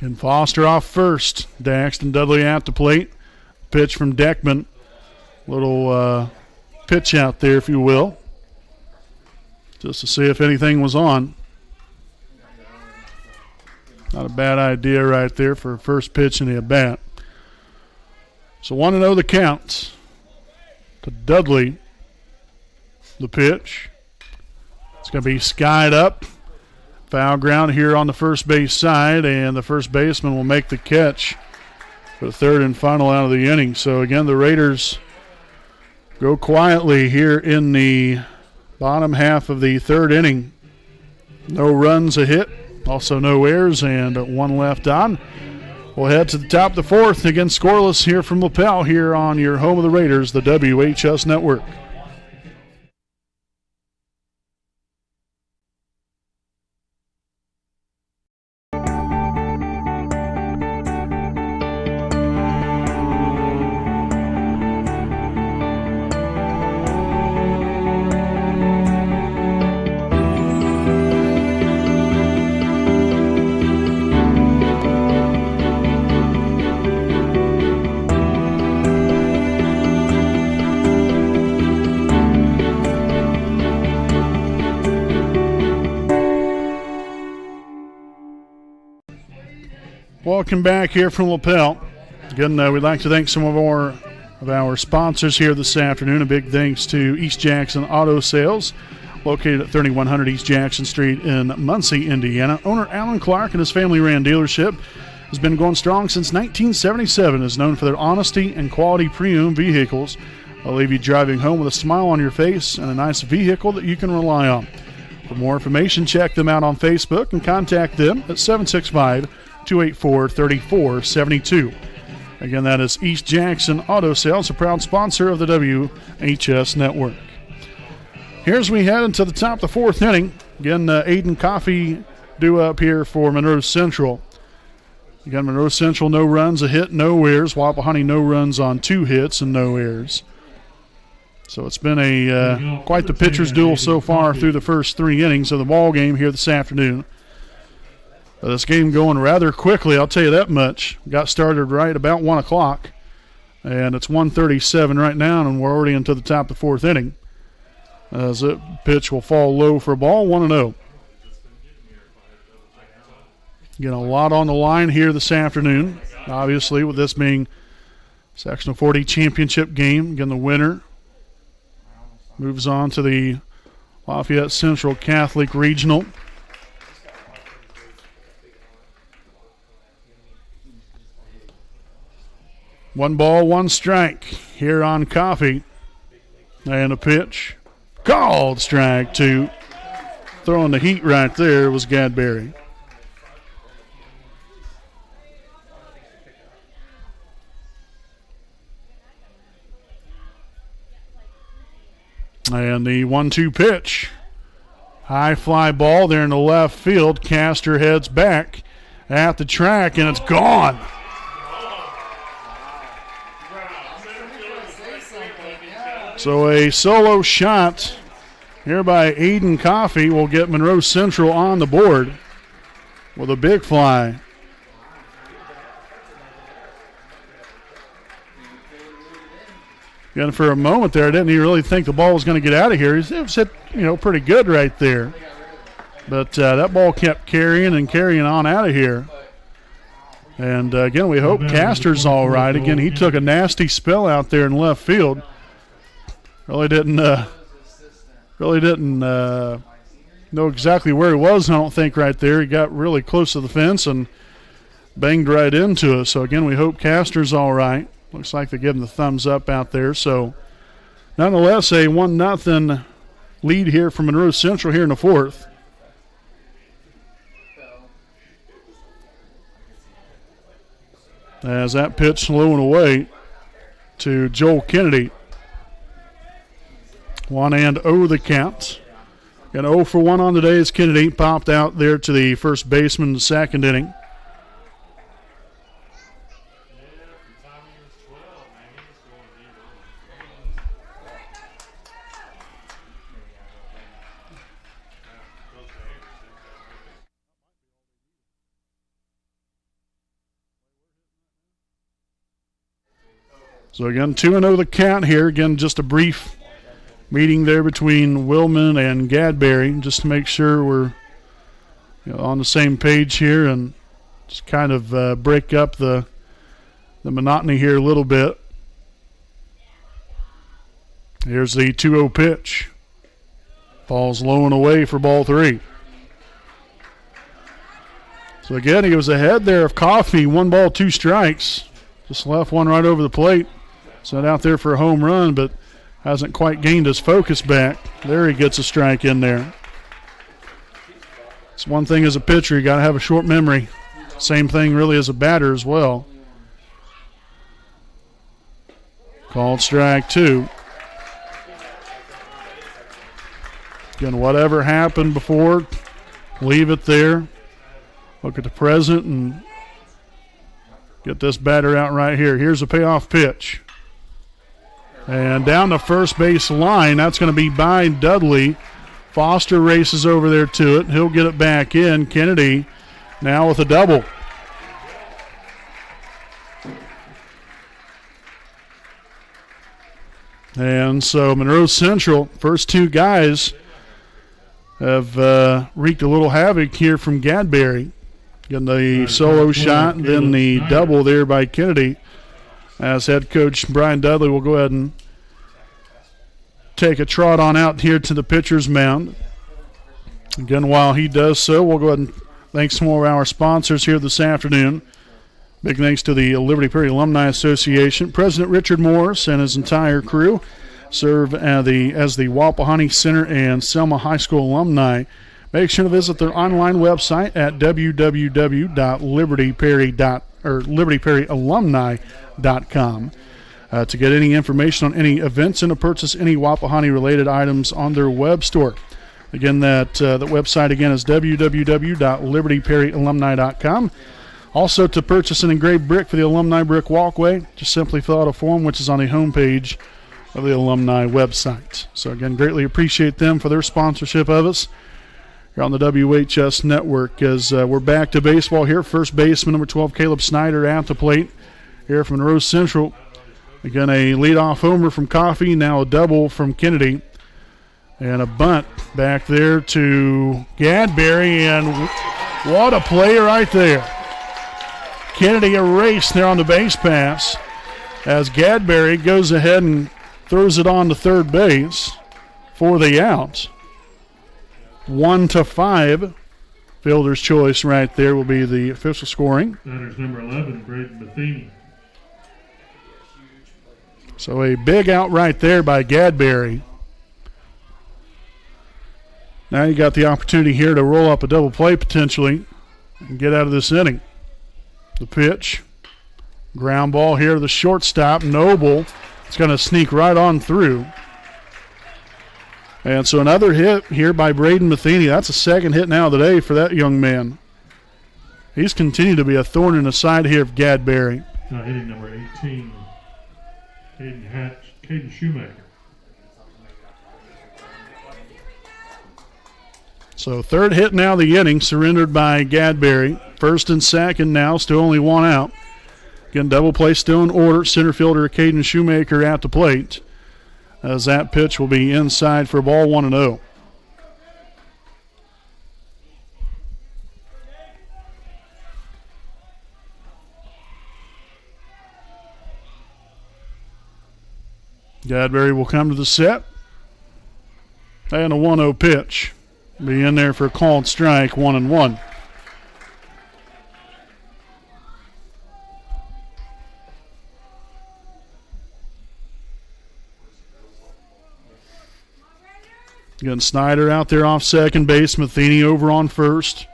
And Foster off first. Daxton Dudley at the plate. Pitch from Deckman. Little pitch out there, if you will. Just to see if anything was on. Not a bad idea right there for a first pitch in the at-bat. So 1-0 the count to Dudley. The pitch. It's going to be skied up. Foul ground here on the first base side, and the first baseman will make the catch for the third and final out of the inning. So again, the Raiders go quietly here in the bottom half of the third inning. No runs, a hit, also no errors, and 1 left on. We'll head to the top of the fourth. Again, scoreless here from Lapel here on your home of the Raiders, the WHS Network. welcome back here from Lapel. Again, we'd like to thank some of our sponsors here this afternoon. A big thanks to East Jackson Auto Sales, located at 3100 East Jackson Street in Muncie, Indiana. Owner Alan Clark and his family-ran dealership has been going strong since 1977, is known for their honesty and quality pre-owned vehicles. They'll leave you driving home with a smile on your face and a nice vehicle that you can rely on. For more information, check them out on Facebook and contact them at 765-284-3472. Again, that is East Jackson Auto Sales, a proud sponsor of the WHS Network. Here as we head into the top of the fourth inning, again, Aiden Coffey due up here for Monroe Central. Again, Monroe Central, no runs, a hit, no errors. Wapahani, no runs on 2 hits and no errors. So it's been quite the pitcher's duel so far through the first 3 innings of the ball game here this afternoon. This game going rather quickly, I'll tell you that much. Got started right about 1 o'clock, and it's 1:37 right now, and we're already into the top of the fourth inning. As the pitch will fall low for a ball, 1-0. Again, a lot on the line here this afternoon. Obviously, with this being Sectional 40 championship game, again, the winner moves on to the Lafayette Central Catholic Regional. One ball, one strike here on Coffey. And a pitch. Called strike 2. Throwing the heat right there was Gadberry. And the 1-2 pitch. High fly ball there in the left field. Castor heads back at the track, and it's gone. So a solo shot here by Aiden Coffey will get Monroe Central on the board with a big fly. And for a moment there, I didn't even really think the ball was going to get out of here. It was hit, pretty good right there. But that ball kept carrying on out of here. And again, we hope Castor's all right. Again, he took a nasty spill out there in left field. Really didn't know exactly where he was, I don't think, right there. He got really close to the fence and banged right into us. So, again, we hope Castor's all right. Looks like they give him the thumbs up out there. So, nonetheless, a 1-0 lead here for Monroe Central here in the fourth. As that pitch low and away to Joel Kennedy. 1-0 the count. Got 0 for 1 on the day as Kennedy popped out there to the first baseman in the second inning. So again, 2-0 the count here. Again, just a brief meeting there between Willman and Gadberry, just to make sure we're on the same page here and just kind of break up the monotony here a little bit. Here's the 2-0 pitch. Falls low and away for ball 3. So again, he was ahead there of Coffey. 1 ball, 2 strikes. Just left one right over the plate. Sent out there for a home run, but hasn't quite gained his focus back. There he gets a strike in there. It's one thing as a pitcher, you got to have a short memory. Same thing really as a batter as well. Called strike 2. Again, whatever happened before, leave it there. Look at the present and get this batter out right here. Here's a payoff pitch. And down the first base line, that's going to be by Dudley. Foster races over there to it. He'll get it back in. Kennedy now with a double. And so Monroe Central, first 2 guys have wreaked a little havoc here from Gadberry. Getting the solo shot, and then the double there by Kennedy, as head coach Brian Dudley will go ahead and take a trot on out here to the pitcher's mound. Again, while he does so, we'll go ahead and thank some more of our sponsors here this afternoon. Big thanks to the Liberty Perry Alumni Association. President Richard Morris and his entire crew serve as the Wapahani Center and Selma High School alumni. Make sure to visit their online website at libertyperryalumni.com to get any information on any events and to purchase any Wapahani-related items on their web store. Again, that website again is www.libertyperryalumni.com. Also, to purchase an engraved brick for the Alumni Brick Walkway, just simply fill out a form, which is on the homepage of the alumni website. So, again, greatly appreciate them for their sponsorship of us here on the WHS Network. As we're back to baseball here, first baseman number 12, Caleb Snyder, at the plate here from Monroe Central. Again, a leadoff homer from Coffey, now a double from Kennedy. And a bunt back there to Gadberry, and what a play right there. Kennedy erased there on the base pass as Gadberry goes ahead and throws it on to third base for the out. 1-5. Fielder's choice right there will be the official scoring. Batter's number 11, Braden Matheny. So a big out right there by Gadberry. Now you got the opportunity here to roll up a double play potentially and get out of this inning. The pitch. Ground ball here to the shortstop. Noble. It's going to sneak right on through. And so another hit here by Braden Matheny. That's a second hit now of the day for that young man. He's continued to be a thorn in the side here of Gadberry. Now hitting number 18, Caden Shoemaker. So third hit now of the inning, surrendered by Gadberry. First and second now, still only one out. Again, double play still in order. Center fielder Caden Shoemaker at the plate, as that pitch will be inside for ball 1-0. Gadberry will come to the set. And a 1-0 pitch. Be in there for a called strike, 1-1. Again, Snyder out there off second base. Matheny over on first.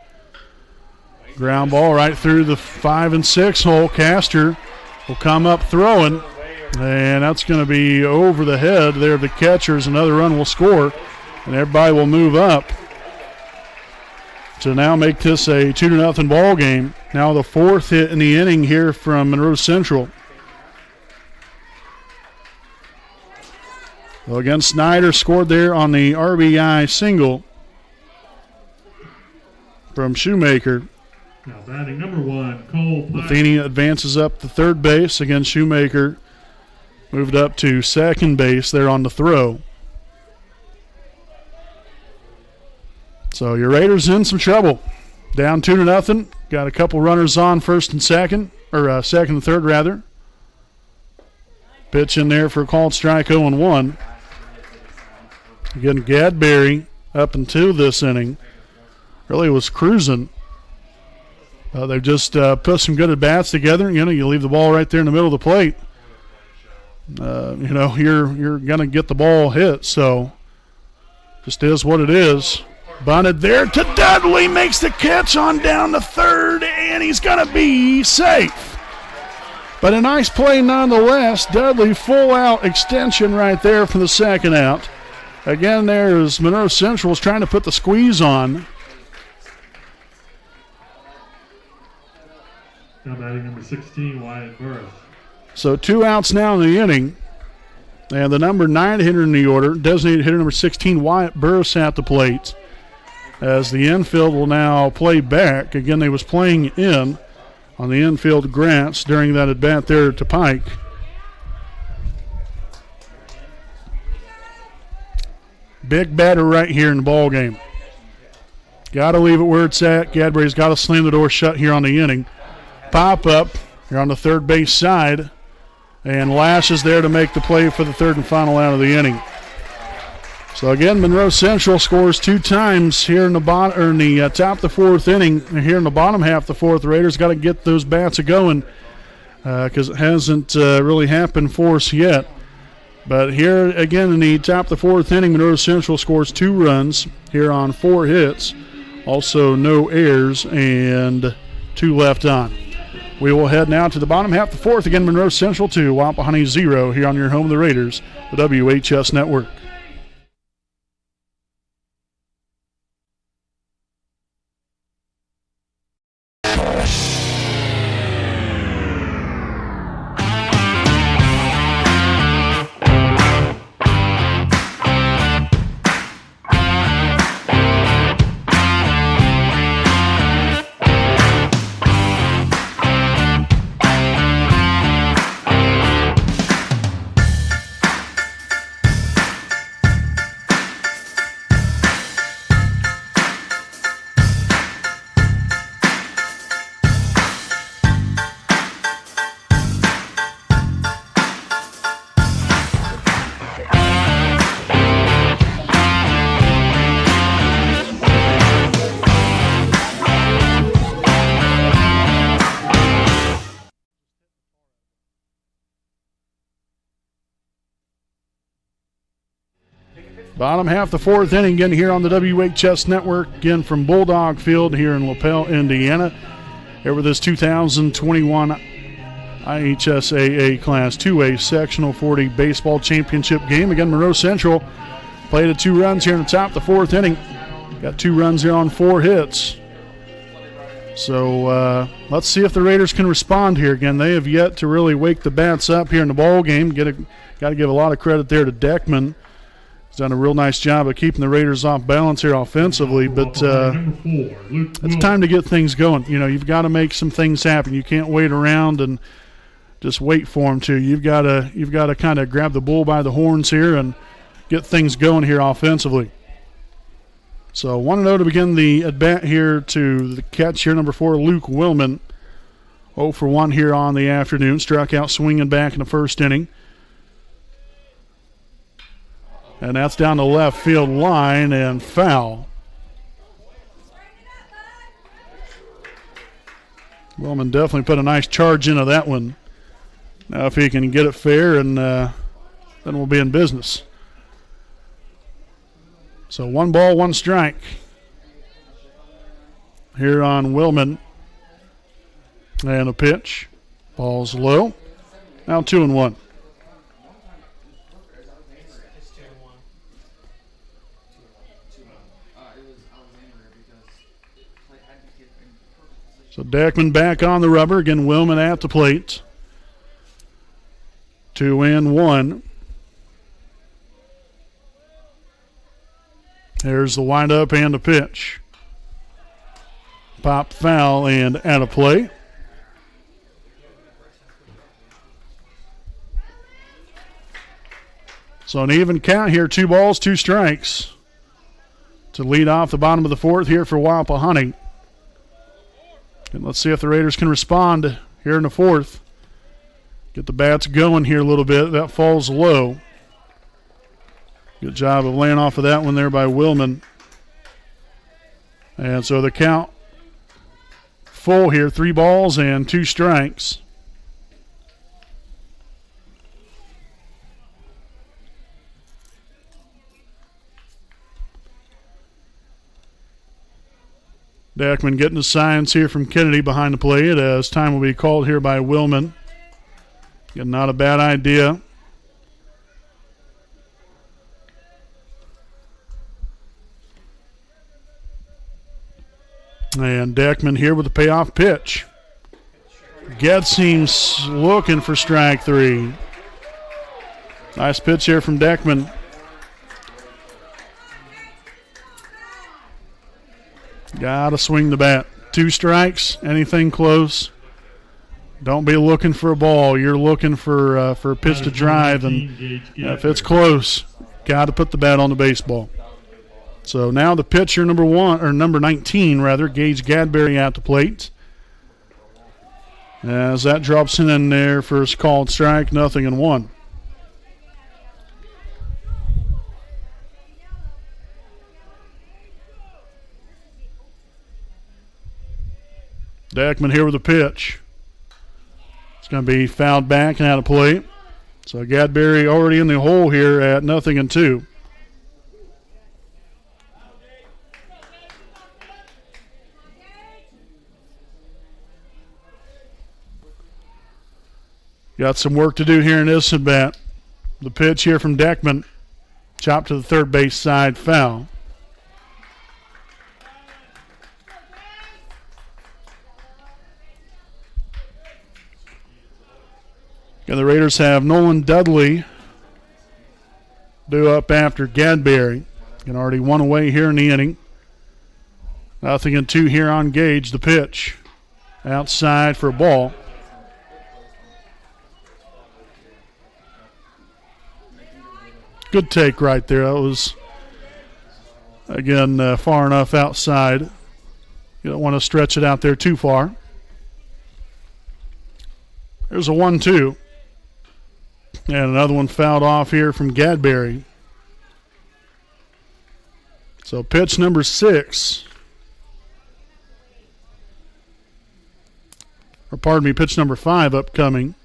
Ground ball right through the 5 and 6 hole. Castor will come up throwing. And that's going to be over the head there of the catchers. Another run will score. And everybody will move up to now make this a 2-0 ball game. Now the fourth hit in the inning here from Monroe Central. Well, again, Snyder scored there on the RBI single from Shoemaker. Now batting number 1, Cole Platt. Matheny advances up to third base. Again, Shoemaker moved up to second base there on the throw. So your Raiders in some trouble. Down 2-0. Got a couple runners on first and second, or second and third rather. Pitch in there for a called strike, 0-1. Again, Gadberry up until this inning really was cruising. They've just put some good at-bats together. You know, you leave the ball right there in the middle of the plate. You're going to get the ball hit. So just is what it is. Bunted there to Dudley, makes the catch on down to third, and he's going to be safe. But a nice play nonetheless. Dudley full out extension right there for the second out. Again, there's Monroe Central trying to put the squeeze on. Now batting number 16, Wyatt Burris. So 2 outs now in the inning. And the number 9 hitter in the order, designated hitter number 16, Wyatt Burris at the plate. As the infield will now play back. Again, they was playing in on the infield grass during that at-bat there to Pike. Big batter right here in the ball game. Got to leave it where it's at. Gadbury's got to slam the door shut here on the inning. Pop up here on the third base side. And Lash is there to make the play for the third and final out of the inning. So again, Monroe Central scores 2 times here in the top of the fourth inning. And here in the bottom half of the fourth, the Raiders got to get those bats a-going because it hasn't really happened for us yet. But here again in the top of the fourth inning, Monroe Central scores 2 runs here on 4 hits. Also no errors and 2 left on. We will head now to the bottom half of the fourth. Again, Monroe Central 2, Wapahani 0 here on your home of the Raiders, the WHS Network. Bottom half the fourth inning again here on the WHS Network, again from Bulldog Field here in LaPel, Indiana. Here with this 2021 IHSAA Class 2A Sectional 40 Baseball Championship game. Again, Monroe Central played at 2 runs here in the top of the fourth inning. Got 2 runs here on 4 hits. So let's see if the Raiders can respond here. Again, they have yet to really wake the bats up here in the ball game. Got to give a lot of credit there to Deckman. He's done a real nice job of keeping the Raiders off balance here offensively, but it's time to get things going. You know, you've got to make some things happen. You can't wait around and just wait for them to. You've got to kind of grab the bull by the horns here and get things going here offensively. So 1-0 to begin the at-bat here to the catch here, number 4, Luke Willman. 0 for 1 here on the afternoon. Struck out swinging back in the first inning. And that's down the left field line and foul. Willman definitely put a nice charge into that one. Now if he can get it fair, and then we'll be in business. So 1 ball, 1 strike here on Willman. And a pitch. Ball's low. Now 2-1. So Deckman back on the rubber. Again, Willman at the plate. 2-1. There's the windup and the pitch. Pop foul and out of play. So an even count here. 2 balls, 2 strikes to lead off the bottom of the fourth here for Wapahani. And let's see if the Raiders can respond here in the fourth. Get the bats going here a little bit. That falls low. Good job of laying off of that one there by Willman. And so the count full here. 3 balls and 2 strikes. Deckman getting the signs here from Kennedy behind the plate as time will be called here by Willman. Again, not a bad idea. And Deckman here with the payoff pitch. Getz looking for strike 3. Nice pitch here from Deckman. Got to swing the bat. 2 strikes, anything close. Don't be looking for a ball. You're looking for a pitch to drive, and if it's close, got to put the bat on the baseball. So now the pitcher number 19 rather, Gage Gadberry at the plate. As that drops in there for his called strike, 0-1. Deckman here with a pitch. It's going to be fouled back and out of play. So Gadberry already in the hole here at 0-2. Got some work to do here in this at bat. The pitch here from Deckman. Chop to the third base side, foul. And the Raiders have Nolan Dudley due up after Gadberry. And already one away here in the inning. 0-2 here on Gage. The pitch outside for a ball. Good take right there. That was, again, far enough outside. You don't want to stretch it out there too far. There's a 1-2. And another one fouled off here from Gadberry. So pitch number 6. Or pardon me, pitch number 5 upcoming,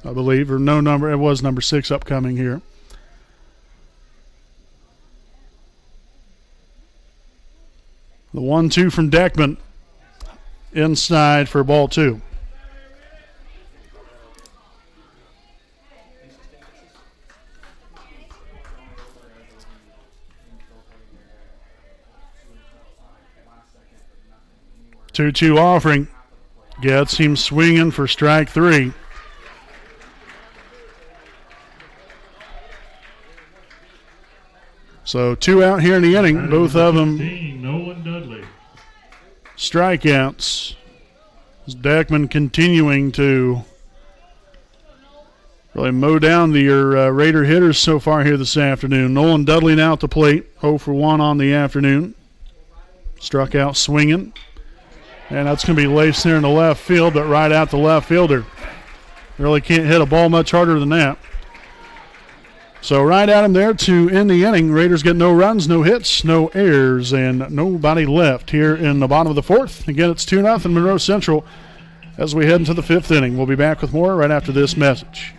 I believe. Or no number, it was number 6 upcoming here. The 1-2 from Deckman. Inside for ball 2. Two offering. Gets him swinging for strike 3. So 2 out here in the inning. Both of them Nolan Dudley. Strikeouts. Deckman continuing to really mow down the Raider hitters so far here this afternoon. Nolan Dudley now at the plate. 0 for 1 on the afternoon. Struck out swinging. And that's going to be laced there in the left field, but right out the left fielder. Really can't hit a ball much harder than that. So right at him there to end the inning. Raiders get no runs, no hits, no errors, and nobody left here in the bottom of the 4th. Again, it's 2-0 Monroe Central as we head into the 5th inning. We'll be back with more right after this message.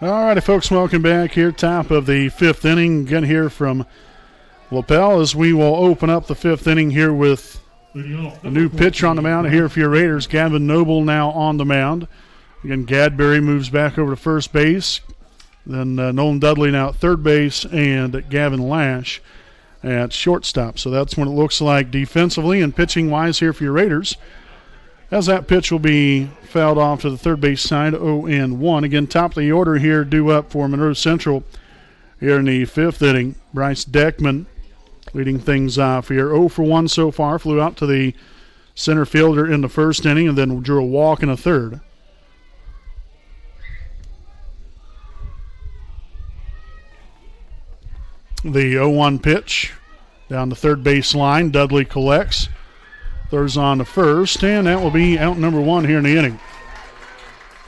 All righty, folks, welcome back here. Top of the 5th inning. Again here from Lapel as we will open up the 5th inning here with a new pitcher on the mound here for your Raiders. Gavin Noble now on the mound. Again, Gadberry moves back over to first base. Then Nolan Dudley now at third base and Gavin Lash at shortstop. So that's what it looks like defensively and pitching-wise here for your Raiders. as that pitch will be fouled off to the third base side, 0-1. Again, top of the order here, due up for Monroe Central here in the fifth inning. Bryce Deckman leading things off here. 0 for 1 so far. Flew out to the center fielder in the first inning and then drew a walk in the third. The 0-1 pitch down the third base line. Dudley collects. Throws on to first, and that will be out number one here in the inning.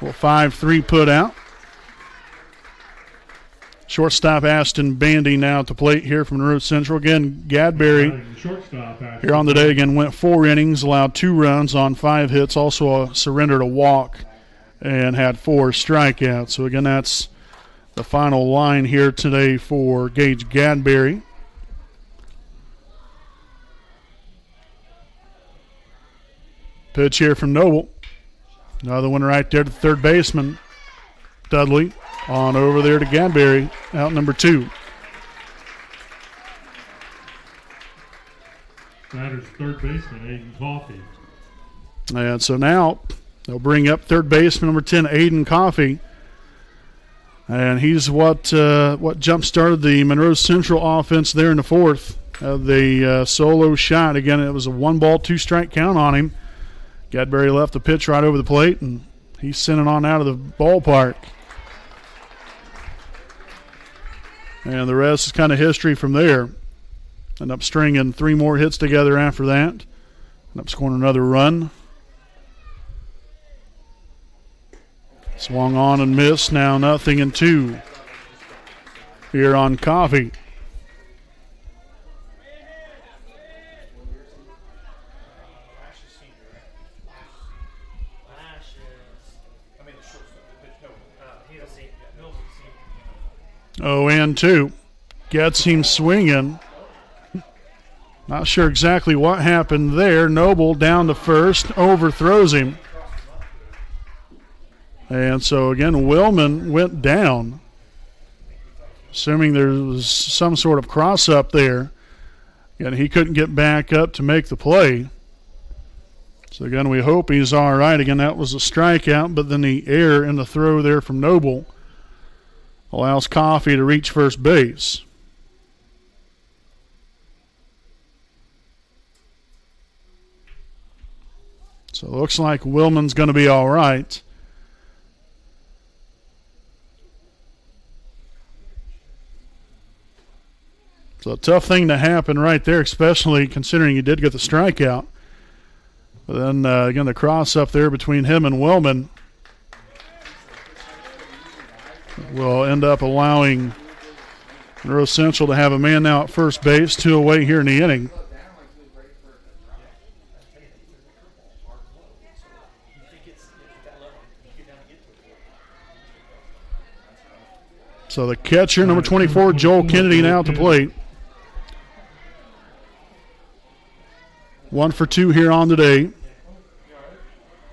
Well, 5-3 put out. Shortstop Ashton Bandy now at the plate here from Monroe Central. Again, Gadberry here on the day again went 4 innings, allowed 2 runs on 5 hits, also surrendered a walk and had 4 strikeouts. So again, that's the final line here today for Gage Gadberry. Pitch here from Noble. Another one right there to the third baseman, Dudley. On over there to Gadberry, out number 2. Batter's third baseman, Aiden Coffey. And so now they'll bring up third baseman number 10, Aiden Coffey. And he's what jump-started the Monroe Central offense there in the fourth. The solo shot. Again, it was a 1-ball, 2-strike count on him. Gadberry left the pitch right over the plate, and he's sent it on out of the ballpark. And the rest is kind of history from there. End up stringing 3 more hits together after that. End up scoring another run. Swung on and missed. Now 0-2 here on Coffey. Oh, and 2. Gets him swinging. Not sure exactly what happened there. Noble down to first, overthrows him. And so, again, Willman went down. Assuming there was some sort of cross-up there. Again, he couldn't get back up to make the play. So, again, we hope he's all right. Again, that was a strikeout, but then the error in the throw there from Noble allows Coffey to reach first base. So it looks like Willman's going to be all right. So a tough thing to happen right there, especially considering he did get the strikeout. But then, again, the cross up there between him and Willman will end up allowing Monroe Central to have a man now at first base, 2 away here in the inning. So the catcher, number 24, Joel Kennedy, now at the plate. 1 for 2 here on the day.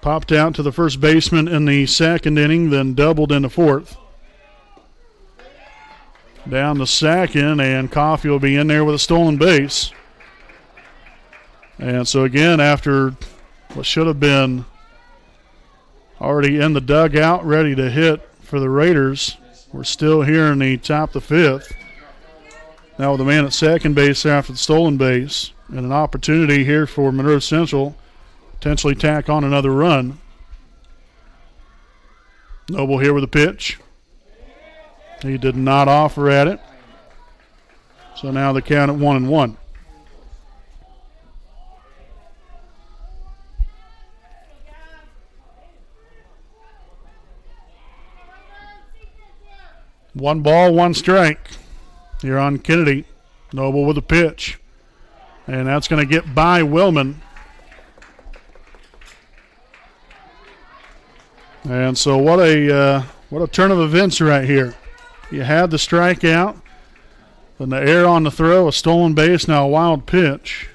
Popped out to the first baseman in the second inning, then doubled in the fourth. Down to second, and Coffey will be in there with a stolen base. And so again, after what should have been already in the dugout, ready to hit for the Raiders, we're still here in the top of the 5th. Now with a man at second base after the stolen base, and an opportunity here for Monroe Central potentially tack on another run. Noble here with a pitch. He did not offer at it. So now the count at 1-1. One ball, 1 strike. Here on Kennedy. Noble with a pitch. And that's going to get by Willman. And so what a turn of events right here. You had the strikeout, then the error on the throw, a stolen base, now a wild pitch.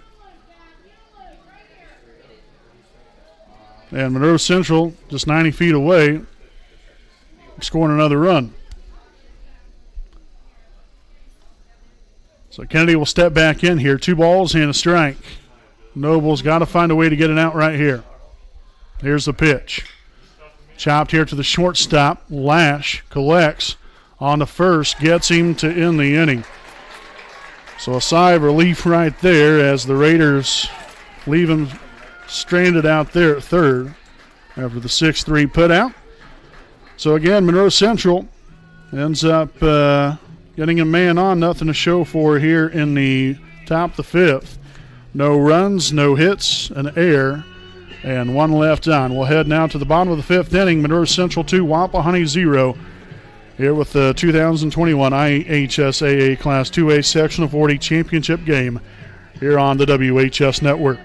And Monroe Central, just 90 feet away, scoring another run. So Kennedy will step back in here. 2 balls and a strike. Noble's got to find a way to get it out right here. Here's the pitch. Chopped here to the shortstop. Lash collects on the first, gets him to end the inning. So a sigh of relief right there as the Raiders leave him stranded out there at third after the 6-3 putout. So again, Monroe Central ends up getting a man on, nothing to show for here in the top of the fifth. No runs, no hits, an error, and one left on. We'll head now to the bottom of the fifth inning. Monroe Central 2, Wapahani 0. Here with the 2021 IHSAA Class 2A Sectional 40 Championship game here on the WHS Network.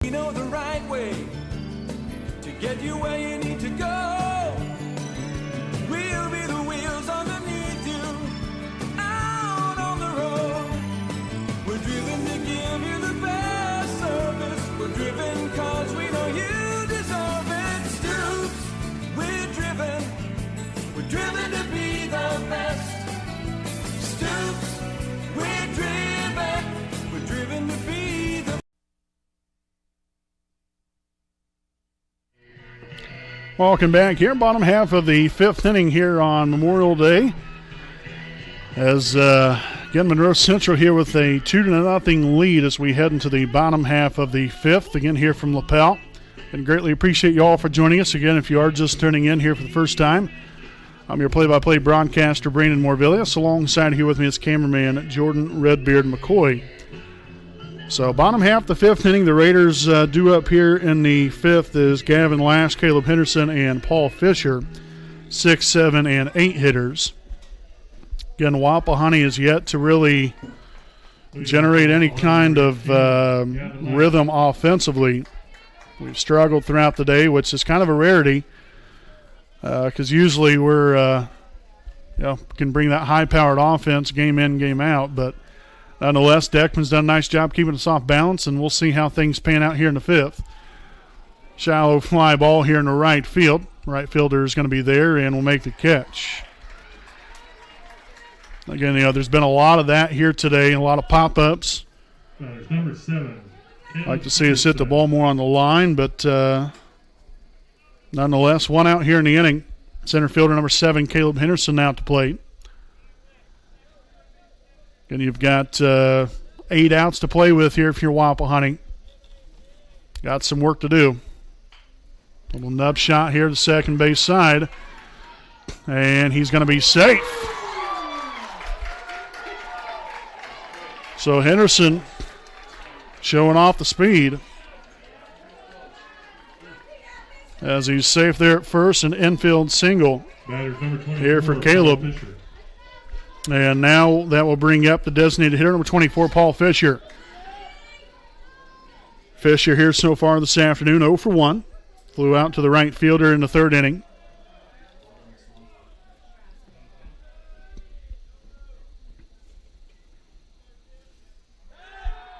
We know the right way to get you where you need to go. We'll be the wheels underneath you, out on the road. We're driven to give you the best service. We're driven cause we know you deserve it. Stoops, we're driven to be the best. Stoops, we're driven to be the Welcome back here, bottom half of the fifth inning here on Memorial Day. As again, Monroe Central here with a 2-0 lead as we head into the bottom half of the fifth. Again, here from Lapel. And greatly appreciate you all for joining us. Again, if you are just turning in here for the first time, I'm your play-by-play broadcaster, Brandon Morvillius. Alongside here with me is cameraman Jordan Redbeard McCoy. So bottom half the fifth inning, the Raiders due up here in the fifth is Gavin Lash, Caleb Henderson, and Paul Fisher, 6, 7, and 8 hitters. Again, Wapahani is yet to really generate any kind of rhythm offensively. We've struggled throughout the day, which is kind of a rarity because usually we're can bring that high-powered offense game in, game out, but nonetheless, Deckman's done a nice job keeping us off balance, and we'll see how things pan out here in the fifth. Shallow fly ball here in the right field. Right fielder is going to be there and will make the catch. Again, there's been a lot of that here today, a lot of pop-ups. Number 7. Like to see us hit the ball more on the line, but nonetheless, one out here in the inning. Center fielder number 7, Caleb Henderson, now at the plate. And you've got 8 outs to play with here if you're Wapahani. Got some work to do. Little nub shot here to the second base side. And he's going to be safe. So Henderson showing off the speed. As he's safe there at first, an infield single here for Caleb. And now that will bring up the designated hitter, number 24, Paul Fisher. Fisher here so far this afternoon, 0 for 1. Flew out to the right fielder in the third inning.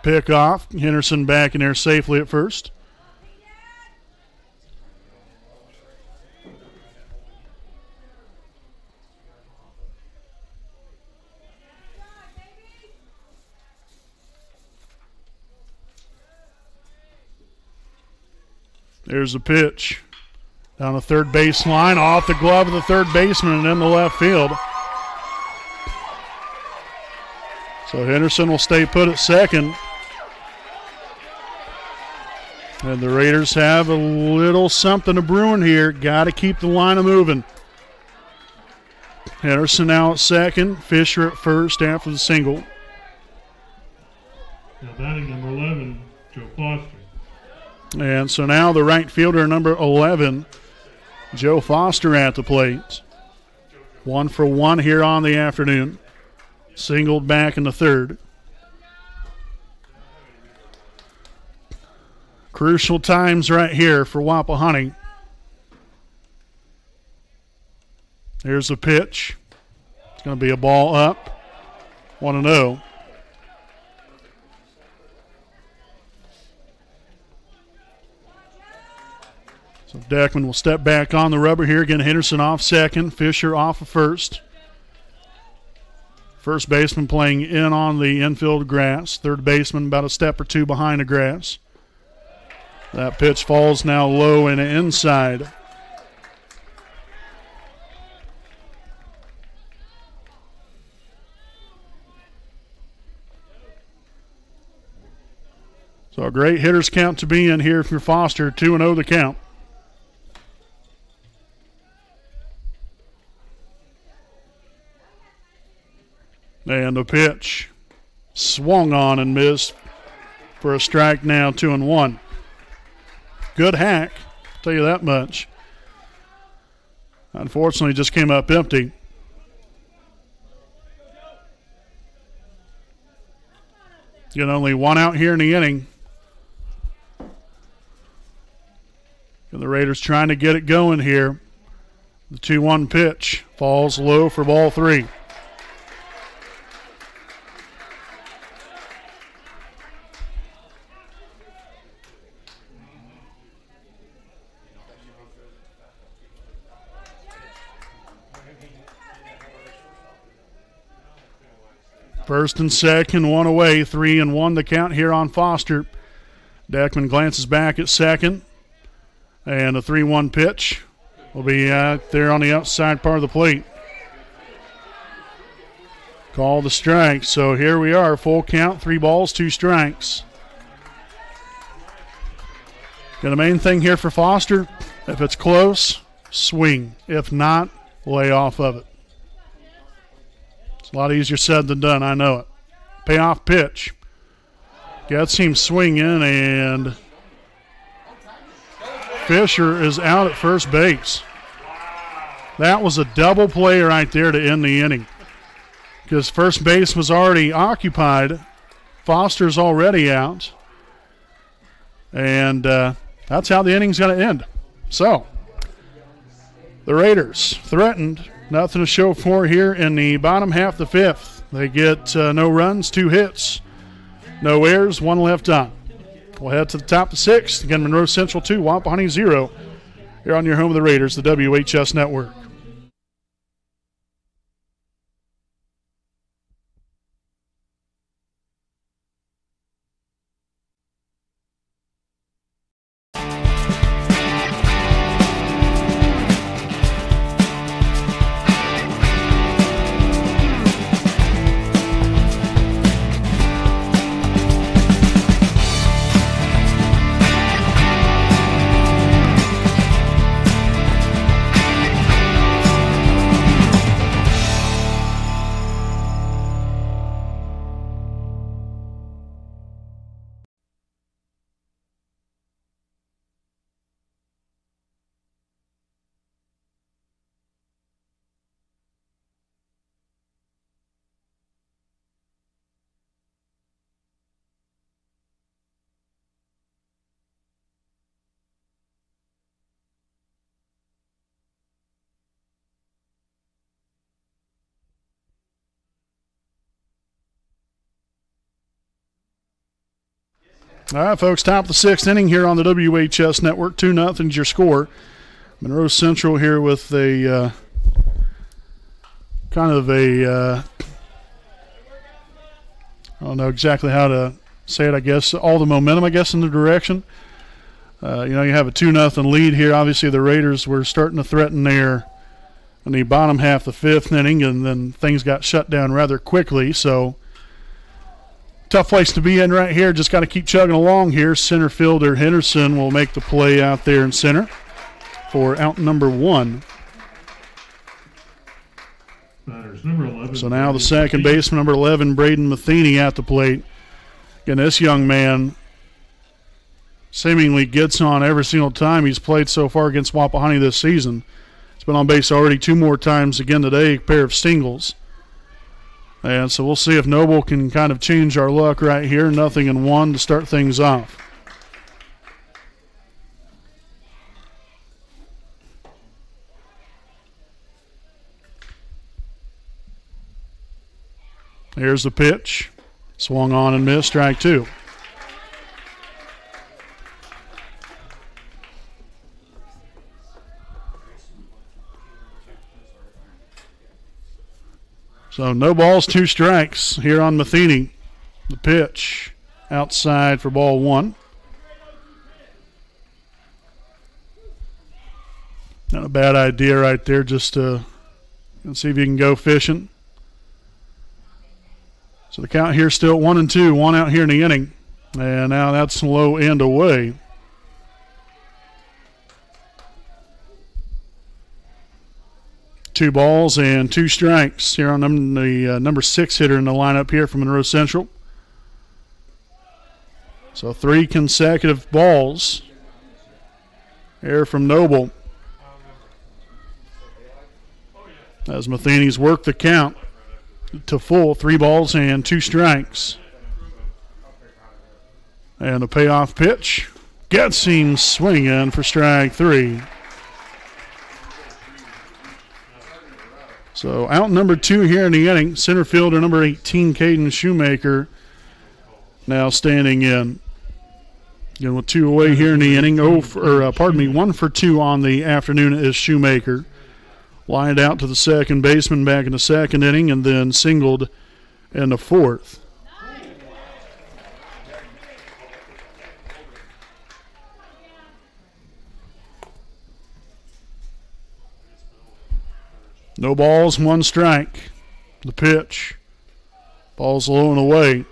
Pick off. Henderson back in there safely at first. There's the pitch. Down the third baseline, off the glove of the third baseman and in the left field. So Henderson will stay put at second. And the Raiders have a little something to brewing here. Got to keep the line moving. Henderson now at second. Fisher at first after the single. Now batting number 11, Joe Foster. And so now the right fielder, number 11, Joe Foster at the plate. 1 for 1 here on the afternoon. Singled back in the third. Crucial times right here for Wapahani. Here's the pitch. It's going to be a ball up. 1-0. So Deckman will step back on the rubber here. Again, Henderson off second. Fisher off of first. First baseman playing in on the infield grass. Third baseman about a step or two behind the grass. That pitch falls now low and inside. So a great hitter's count to be in here for Foster. 2-0 the count. And the pitch swung on and missed for a strike now, 2-1. Good hack, I'll tell you that much. Unfortunately, just came up empty. Get only one out here in the inning. And the Raiders trying to get it going here. The 2-1 pitch falls low for ball 3. First and second, one away, 3-1 the count here on Foster. Deckman glances back at second, and a 3-1 pitch will be out there on the outside part of the plate. Call the strike. So here we are, full count, 3 balls, 2 strikes. Got the main thing here for Foster, if it's close, swing. If not, lay off of it. It's a lot easier said than done, I know it. Payoff pitch. Gets him swinging, and Fisher is out at first base. That was a double play right there to end the inning, because first base was already occupied. Foster's already out, and that's how the inning's going to end. So the Raiders threatened. Nothing to show for here in the bottom half of the 5th. They get no runs, 2 hits, no errors, 1 left on. We'll head to the top of the 6th. Again, Monroe Central 2, Wapahani 0. Here on your home of the Raiders, the WHS Network. All right, folks, top of the 6th inning here on the WHS Network. 2-0 is your score. Monroe Central here with a kind of a, I don't know exactly how to say it, I guess, all the momentum, I guess, in the direction. You have a 2-0 lead here. Obviously, the Raiders were starting to threaten there in the bottom half of the 5th inning, and then things got shut down rather quickly, so tough place to be in right here. Just got to keep chugging along here. Center fielder Henderson will make the play out there in center for out number 1. Number 11. So now the second baseman, number 11, Braden Matheny, at the plate. Again, this young man seemingly gets on every single time he's played so far against Wapahani this season. He's been on base already 2 more times again today, a pair of singles. And so we'll see if Noble can kind of change our luck right here. 0-1 to start things off. Here's the pitch. Swung on and missed, strike two. So no balls, two strikes here on Matheny. The pitch outside for ball one. Not a bad idea right there, just to see if you can go fishing. So the count here still 1-2, one out here in the inning. And now that's low and away. Two balls and two strikes here on the number 6 hitter in the lineup here from Monroe Central. So 3 consecutive balls here from Noble, as Matheny's worked the count to full, 3 balls and 2 strikes. And the payoff pitch gets him swinging for strike 3. So out number 2 here in the inning, center fielder number 18, Caden Shoemaker, now standing in. Again, with 2 away here in the inning. 1 for 2 on the afternoon is Shoemaker. Lined out to the second baseman back in the second inning, and then singled in the fourth. No balls, 1 strike. The pitch. Ball's low and away.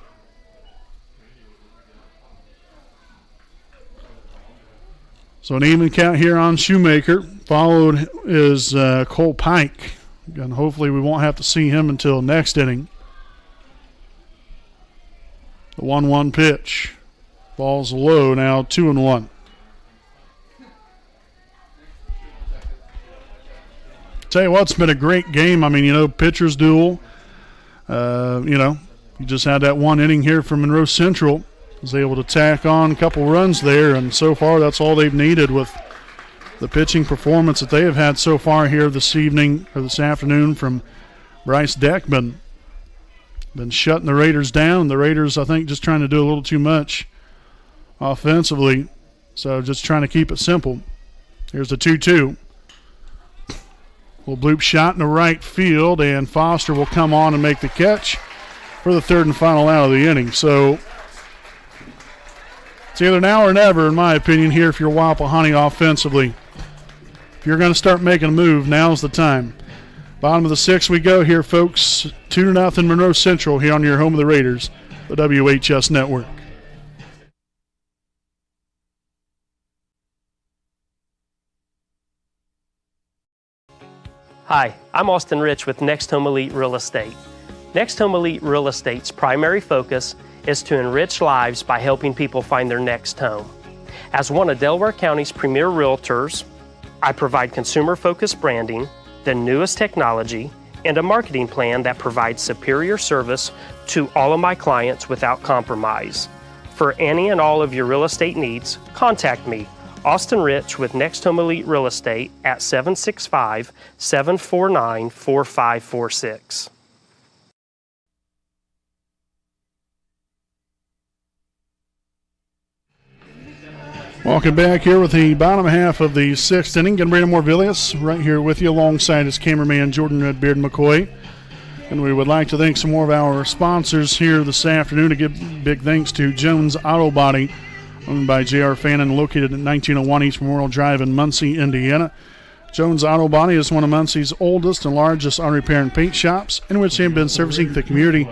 So an even count here on Shoemaker. Followed is Cole Pike. Again, hopefully we won't have to see him until next inning. The 1-1 pitch. Ball's low, now 2-1. Tell you what, it's been a great game. I mean, pitcher's duel. You just had that 1 inning here from Monroe Central. Was able to tack on a couple runs there, and so far that's all they've needed with the pitching performance that they have had so far here this evening or this afternoon from Bryce Deckman. Been shutting the Raiders down. The Raiders, I think, just trying to do a little too much offensively, so just trying to keep it simple. Here's the 2-2. Little bloop shot in the right field, and Foster will come on and make the catch for the third and final out of the inning. So it's either now or never, in my opinion, here if you're Wapahani offensively. If you're going to start making a move, now's the time. Bottom of the 6th we go here, folks. 2-0 Monroe Central here on your home of the Raiders, the WHS Network. Hi, I'm Austin Rich with Next Home Elite Real Estate. Next Home Elite Real Estate's primary focus is to enrich lives by helping people find their next home. As one of Delaware County's premier realtors, I provide consumer-focused branding, the newest technology, and a marketing plan that provides superior service to all of my clients without compromise. For any and all of your real estate needs, contact me, Austin Rich with Next Home Elite Real Estate at 765-749-4546. Welcome back here with the bottom half of the 6th inning. Brandon Morvillius right here with you alongside his cameraman Jordan Redbeard McCoy. And we would like to thank some more of our sponsors here this afternoon. To give big thanks to Jones Auto Body, owned by J.R. Fannin, located at 1901 East Memorial Drive in Muncie, Indiana. Jones Auto Body is one of Muncie's oldest and largest auto repair and paint shops, in which they have been servicing the community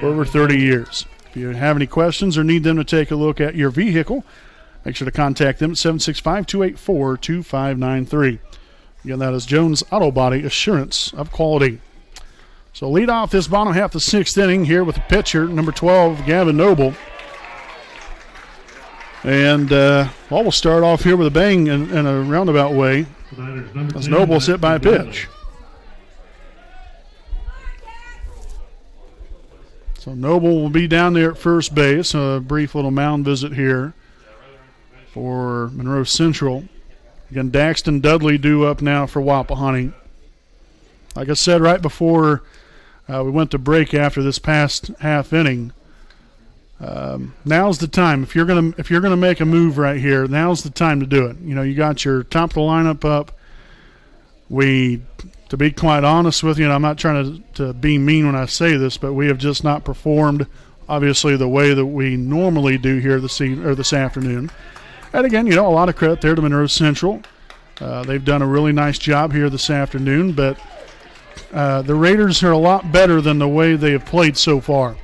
for over 30 years. If you have any questions or need them to take a look at your vehicle, make sure to contact them at 765-284-2593. Again, that is Jones Auto Body, assurance of quality. So lead off this bottom half of the 6th inning here with the pitcher, number 12, Gavin Noble. And we'll start off here with a bang in a roundabout way as Noble's hit by a pitch. So Noble will be down there at first base. A brief little mound visit here for Monroe Central. Again, Daxton Dudley due up now for Wapahani. Like I said right before We went to break after this past half inning. Now's the time. If you're gonna make a move right here, now's the time to do it. You know, you got your top of the lineup up. To be quite honest with you, and I'm not trying to be mean when I say this, but we have just not performed, obviously, the way that we normally do here this afternoon. And again, you know, a lot of credit there to Monroe Central. They've done a really nice job here this afternoon, but the Raiders are a lot better than the way they have played so far.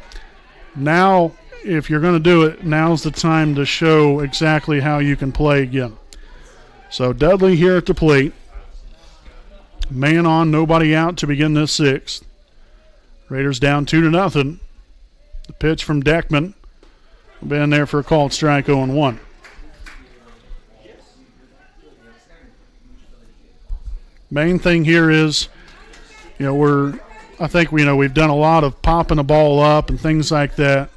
Now, if you're going to do it, now's the time to show exactly how you can play again. So Dudley here at the plate. Man on, nobody out to begin this sixth. Raiders down 2-0. The pitch from Deckman will be in there for a called strike 0-1. Main thing here is, you know, we've done a lot of popping the ball up and things like that.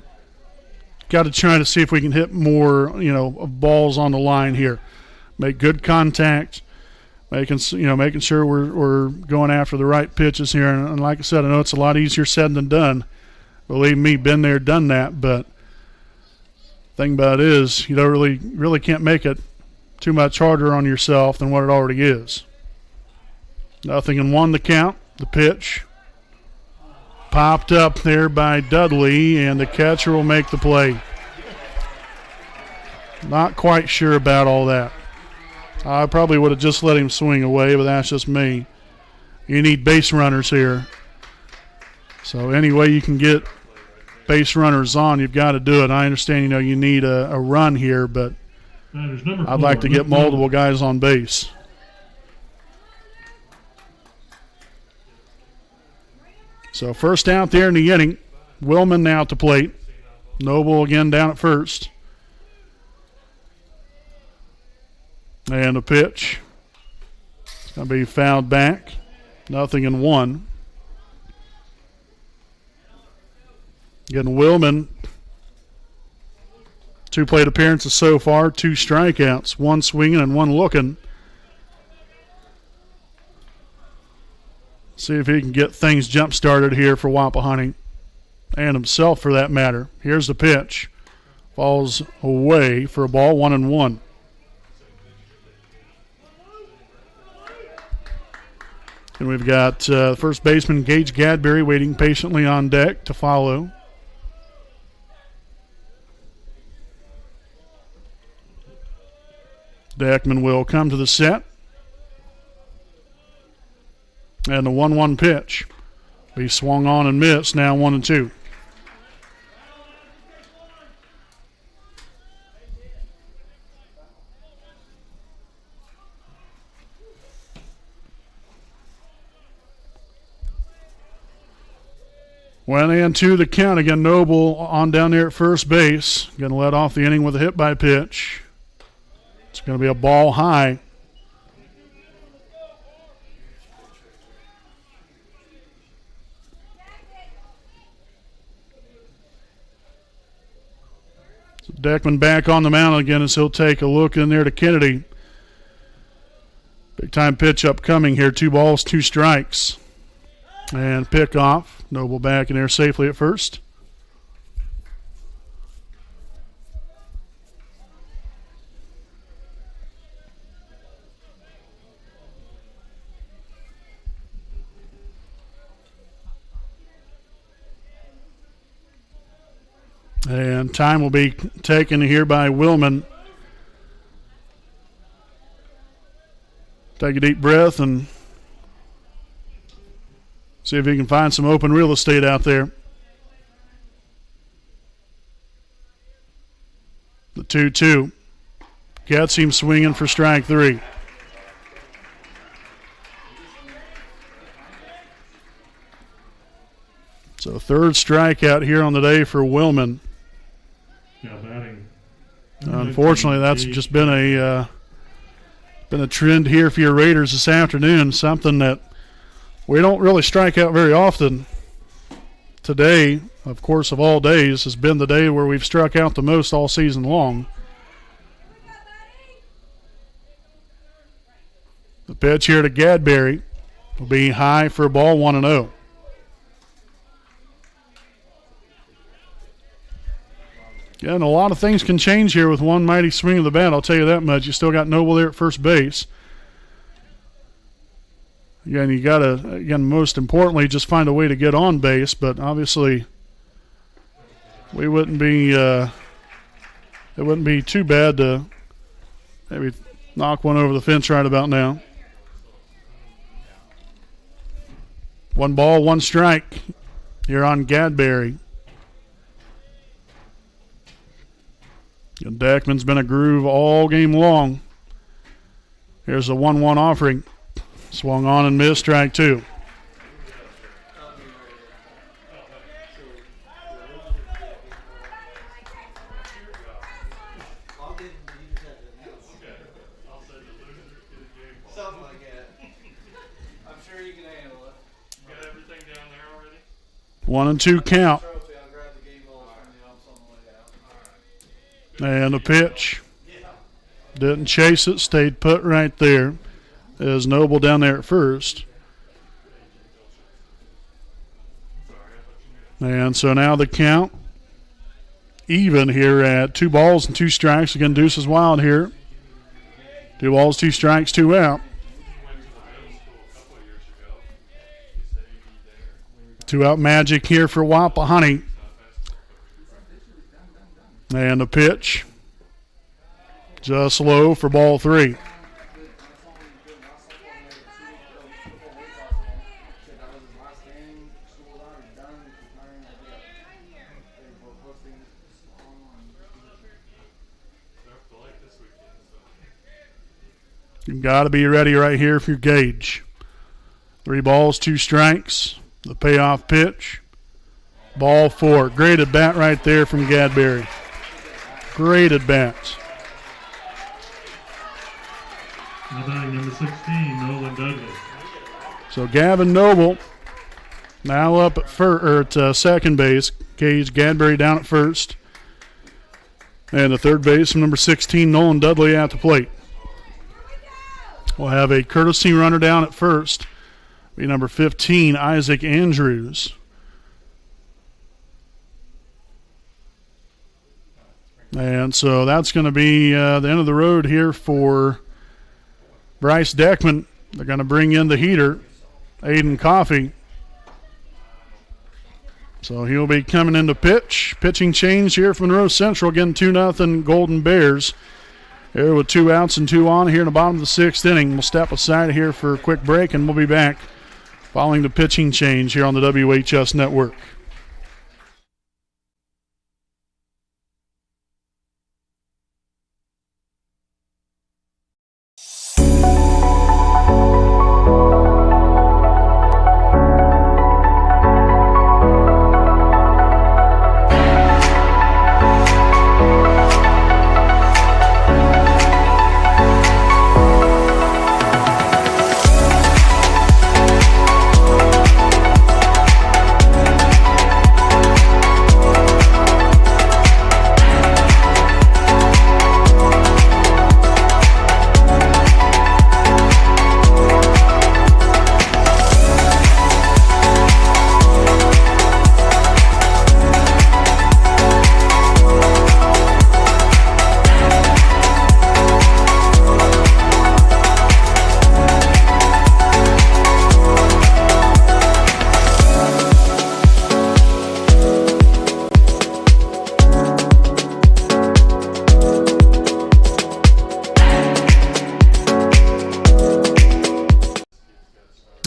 Got to try to see if we can hit more, you know, of balls on the line here. Make good contact. Making sure we're going after the right pitches here. And like I said, I know it's a lot easier said than done. Believe me, been there, done that. But the thing about it is, you don't really can't make it too much harder on yourself than what it already is. 0-1 the count. The pitch popped up there by Dudley, and the catcher will make the play. Not quite sure about all that. I probably would have just let him swing away, but that's just me. You need base runners here. So any way you can get base runners on, you've got to do it. I understand, you know, you need a run here, but I'd like to get multiple guys on base. So first out there in the inning. Willman now at the plate. Noble again down at first. And a pitch. It's going to be fouled back. 0-1. Again, Willman, 2 plate appearances so far, 2 strikeouts, 1 swinging and 1 looking. See if he can get things jump-started here for Wapahani, and himself for that matter. Here's the pitch. Falls away for a ball, 1-1. And we've got first baseman Gage Gadberry waiting patiently on deck to follow. Deckman will come to the set. And the 1-1 pitch. He swung on and missed, now 1-2. Went into the count again. Noble on down there at first base. Going to let off the inning with a hit by pitch. It's going to be a ball high. So Deckman back on the mound again as he'll take a look in there to Kennedy. Big time pitch upcoming here. 2 balls, 2 strikes. And pick off. Noble back in there safely at first. And time will be taken here by Willman. Take a deep breath and see if he can find some open real estate out there. The 2-2. Gets him swinging for strike 3. So 3rd strikeout here on the day for Willman. Yeah, batting. Unfortunately, that's just been a trend here for your Raiders this afternoon. Something that we don't really strike out very often. Today, of course, of all days, has been the day where we've struck out the most all season long. The pitch here to Gadberry will be high for a ball, 1-0. Yeah, and a lot of things can change here with one mighty swing of the bat, I'll tell you that much. You still got Noble there at first base. Again, you got to, most importantly, just find a way to get on base, but obviously we wouldn't be, it wouldn't be too bad to maybe knock one over the fence right about now. 1 ball, 1 strike here on Gadberry. And Deckman's been a groove all game long. Here's a 1-1 offering. Swung on and missed, strike 2. Something like that. I'm sure you can handle it. Got everything down there already? 1-2 count. Trophy, I'll grab the game ball from the umps on the way out. And a pitch. Didn't chase it, stayed put right there. Is Noble down there at first. And so now the count even here at 2 balls and 2 strikes. Again, Deuce is wild here. 2 balls, 2 strikes, 2 out. 2 out magic here for Wapahani. And a pitch. Just low for ball 3. You've got to be ready right here for your gauge. 3 balls, 2 strikes. The payoff pitch. Ball 4. Great at bat right there from Gadberry. Great at bats. Now batting number 16, Nolan Dudley. So Gavin Noble now up at second base. Gage Gadberry down at first. And the third base, number 16, Nolan Dudley at the plate. We'll have a courtesy runner down at first. Be number 15, Isaac Andrews. And so that's going to be the end of the road here for Bryce Deckman. They're going to bring in the heater, Aiden Coffey. So he'll be coming into pitch. Pitching change here from Monroe Central. Again, 2-0 Golden Bears. Here with 2 outs and 2 on here in the bottom of the 6th inning. We'll step aside here for a quick break, and we'll be back following the pitching change here on the WHS Network.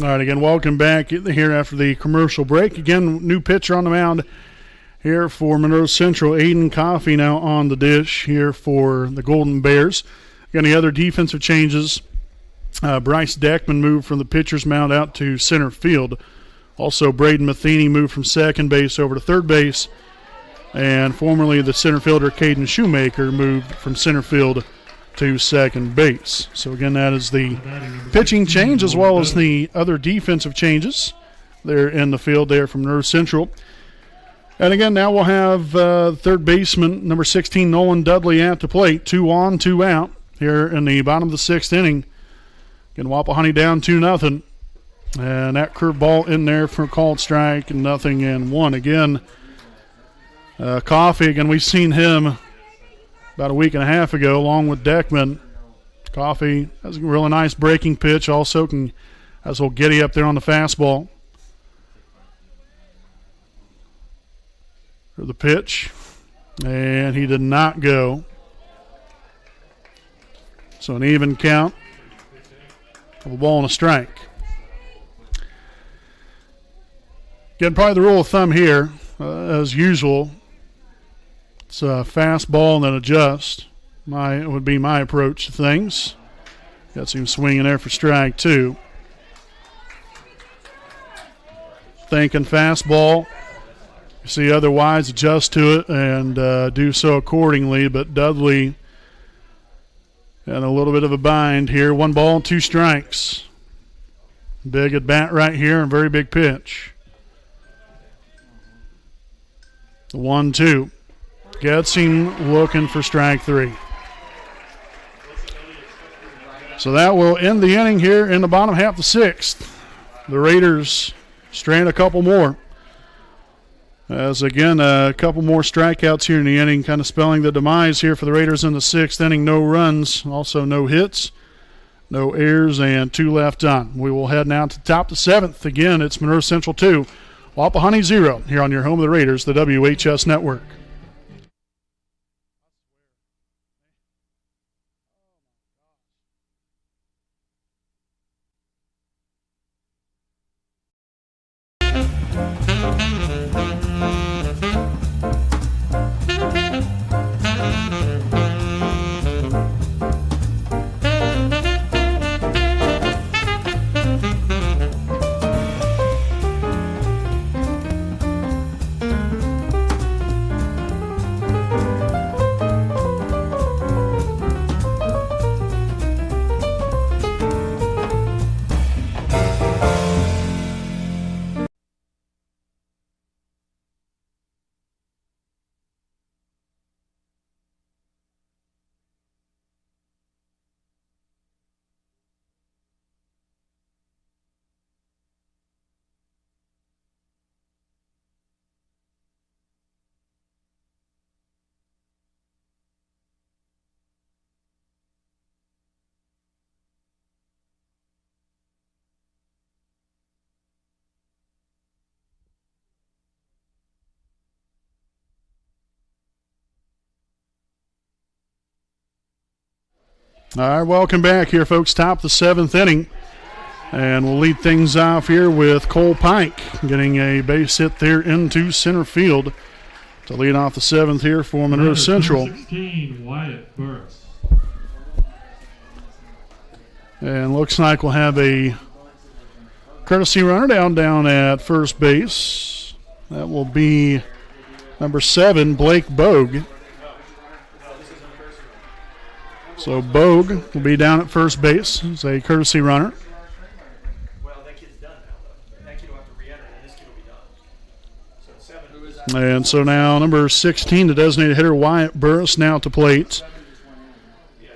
All right, again, welcome back here after the commercial break. Again, new pitcher on the mound here for Monroe Central. Aiden Coffey now on the dish here for the Golden Bears. Again, the other defensive changes. Bryce Deckman moved from the pitcher's mound out to center field. Also, Braden Matheny moved from second base over to third base. And formerly the center fielder, Caden Shoemaker, moved from center field to second base. So again, that is the pitching change as well as the other defensive changes there in the field there from Monroe Central. And again, now we'll have third baseman number 16, Nolan Dudley, at the plate. 2 on, 2 out here in the bottom of the 6th inning. Again, Wapahani down 2-0. And that curveball in there for a called strike, and 0-1. Again, Coffee, again, we've seen him about a week and a half ago along with Deckman. Coffee has a really nice breaking pitch, also has a little giddy up there on the fastball. For the pitch, and he did not go. So an even count of a ball and a strike. Again, probably the rule of thumb here, as usual, it's a fastball and then adjust. Would be my approach to things. Got some swinging there for strike two. Thinking fastball. You see otherwise, adjust to it and do so accordingly. But Dudley in a little bit of a bind here. 1 ball and 2 strikes. Big at bat right here and very big pitch. The 1-2. Gets him looking for strike 3. So that will end the inning here in the bottom half of the 6th. The Raiders strain a couple more. As again, a couple more strikeouts here in the inning, kind of spelling the demise here for the Raiders in the 6th inning. No runs, also no hits, no errors, and 2 left on. We will head now to top the 7th. Again, it's Monroe Central 2, Wapahani 0 here on your home of the Raiders, the WHS Network. All right, welcome back here, folks. Top the 7th inning. And we'll lead things off here with Cole Pike getting a base hit there into center field to lead off the 7th here for Monroe Central. 16, Wyatt Burris. And looks like we'll have a courtesy runner down at first base. That will be number 7, Blake Bogue. So Bogue will be down at first base as a courtesy runner. And so now number 16, the designated hitter, Wyatt Burris, now at the plate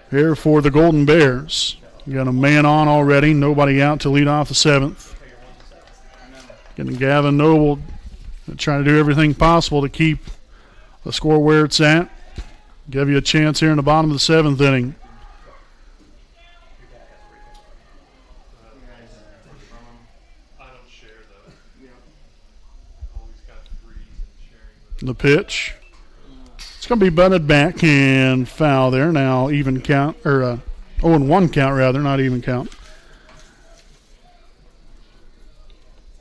here for the Golden Bears. You got a man on already, nobody out to lead off the 7th. Getting Gavin Noble trying to do everything possible to keep the score where it's at. Give you a chance here in the bottom of the 7th inning. The pitch. It's going to be butted back and foul there. Now even count, or 0-1 count rather, not even count.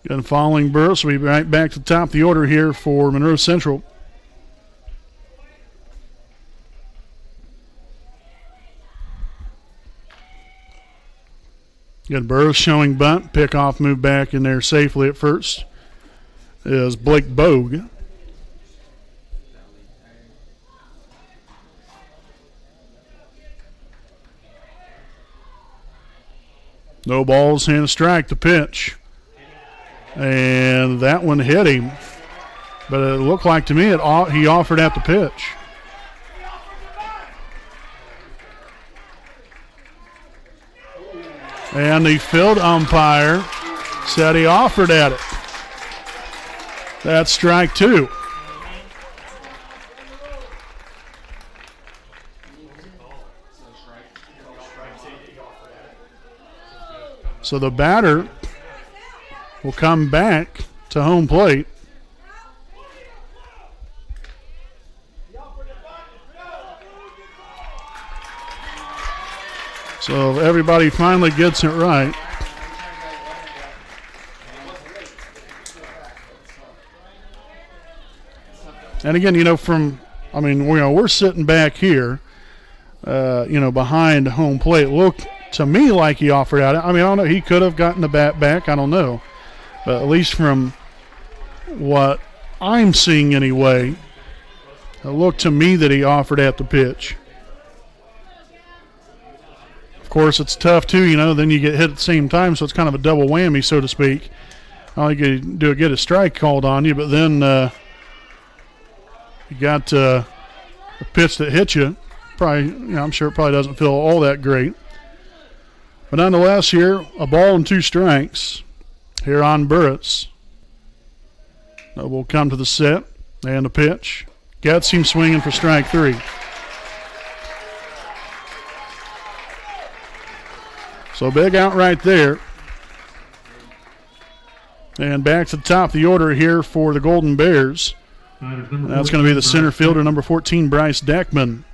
Again, following Burris, we'll be right back to the top of the order here for Monroe Central. Again, Burris showing bunt. Pickoff move back in there safely at first is Blake Bogue. No balls and a strike to pitch. And that one hit him. But it looked like to me he offered at the pitch. And the field umpire said he offered at it. That's strike 2. So the batter will come back to home plate. So everybody finally gets it right. And again, we're sitting back here, behind home plate. Looked to me like he offered out. I don't know. He could have gotten the bat back. I don't know. But at least from what I'm seeing anyway, it looked to me that he offered at the pitch. Of course, it's tough too, then you get hit at the same time, so it's kind of a double whammy, so to speak. All you can do is get a strike called on you, but then you got a pitch that hit you. Probably, I'm sure it probably doesn't feel all that great. But nonetheless, here, a ball and 2 strikes here on Burris. We'll come to the set and the pitch. Gets him swinging for strike 3. So big out right there. And back to the top of the order here for the Golden Bears. That's going to be the center fielder, number 14, Bryce Deckman.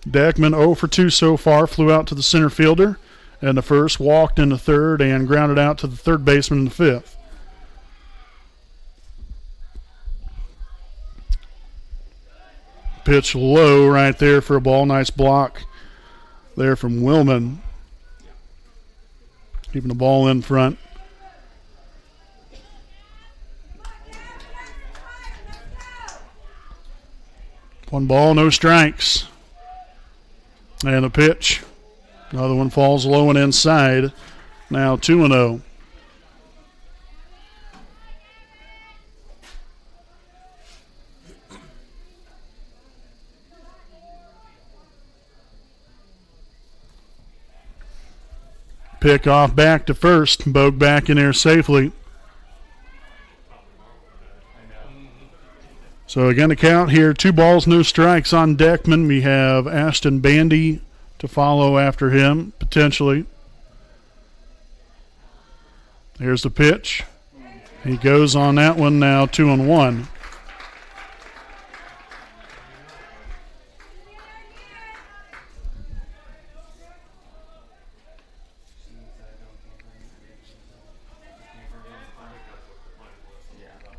Deckman 0 for 2 so far, flew out to the center fielder in the first, walked in the third, and grounded out to the third baseman in the fifth. Pitch low right there for a ball. Nice block there from Willman. Keeping the ball in front. One ball, no strikes. And a pitch. Another one falls low and inside. Now 2-0. Pick off back to first. Bogue back in there safely. So again, the count here, 2 balls, no strikes on Deckman. We have Ashton Bandy to follow after him, potentially. Here's the pitch. He goes on that one now, 2-1.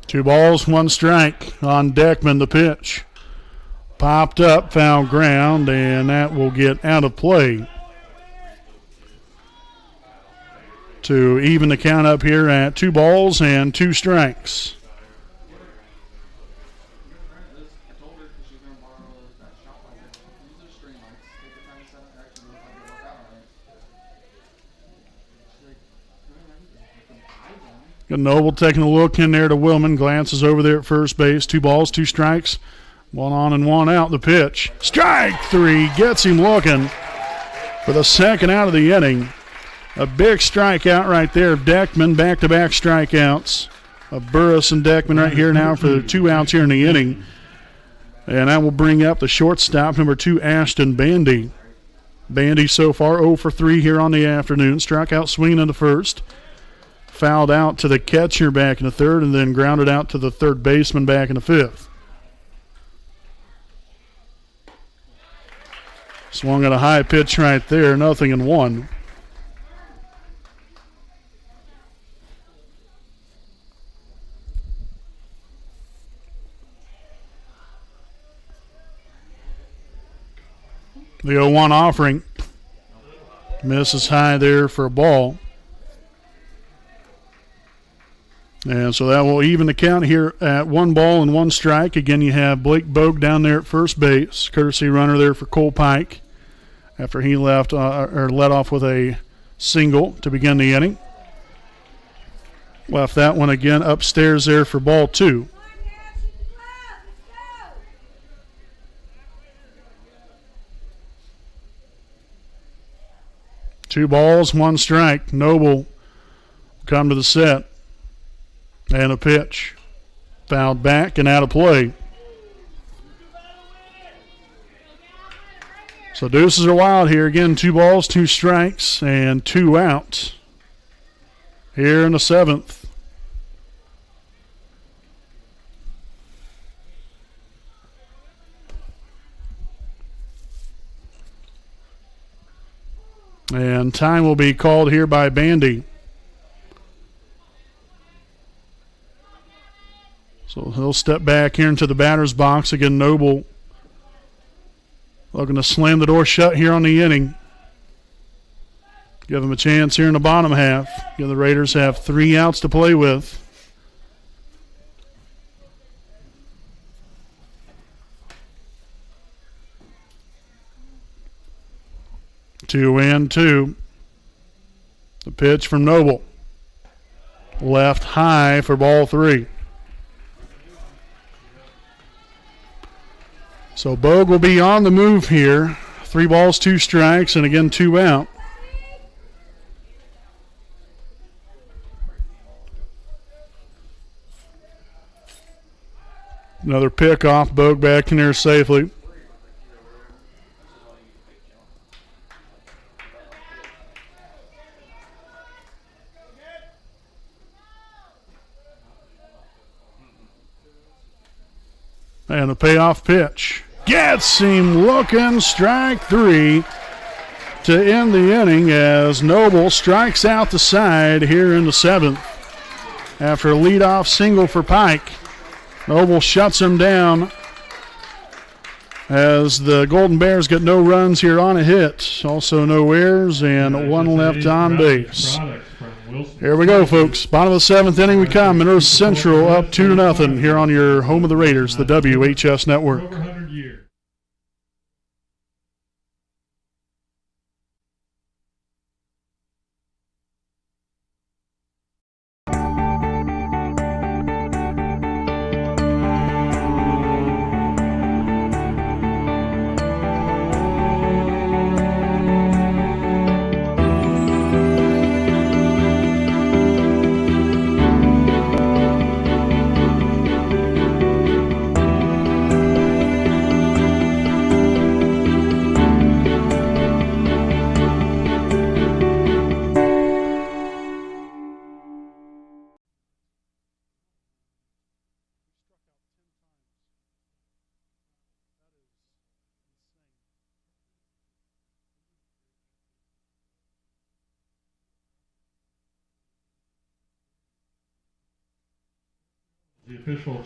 Two balls, 1 strike on Deckman, the pitch. Popped up, foul ground, and that will get out of play. To even the count up here at 2 balls and 2 strikes. Noble taking a look in there to Willman. Glances over there at first base. 2 balls, 2 strikes. 1 on and 1 out. The pitch. Strike 3. Gets him looking for the second out of the inning. A big strikeout right there of Deckman. Back-to-back strikeouts of Burris and Deckman right here now for the 2 outs here in the inning. And that will bring up the shortstop, number 2, Ashton Bandy. Bandy so far 0 for 3 here on the afternoon. Struck out swinging in the first. Fouled out to the catcher back in the third, and then grounded out to the third baseman back in the fifth. Swung at a high pitch right there, 0-1. The 0-1 offering. Misses high there for a ball. And so that will even the count here at 1 ball and 1 strike. Again, you have Blake Bogue down there at first base, courtesy runner there for Cole Pike after he left or led off with a single to begin the inning. Left that one again upstairs there for ball 2. Two balls, 1 strike. Noble will come to the set. And a pitch. Fouled back and out of play. So deuces are wild here. Again, 2 balls, 2 strikes, and 2 out here in the 7th. And time will be called here by Bandy. So he'll step back here into the batter's box. Again, Noble looking to slam the door shut here on the inning. Give them a chance here in the bottom half. The Raiders have 3 outs to play with. Two and 2. The pitch from Noble. Left high for ball 3. So Bogue will be on the move here. 3 balls, 2 strikes, and again 2 out. Another pick off. Bogue back in there safely. And a payoff pitch. Gets him looking. Strike 3 to end the inning as Noble strikes out the side here in the 7th. After a leadoff single for Pike, Noble shuts him down as the Golden Bears get no runs here on a hit. Also no errors and 1 left on base. Here we go, folks. Bottom of the 7th inning we come. Monroe Central up 2-0 here on your home of the Raiders, the WHS Network. Over 100 years.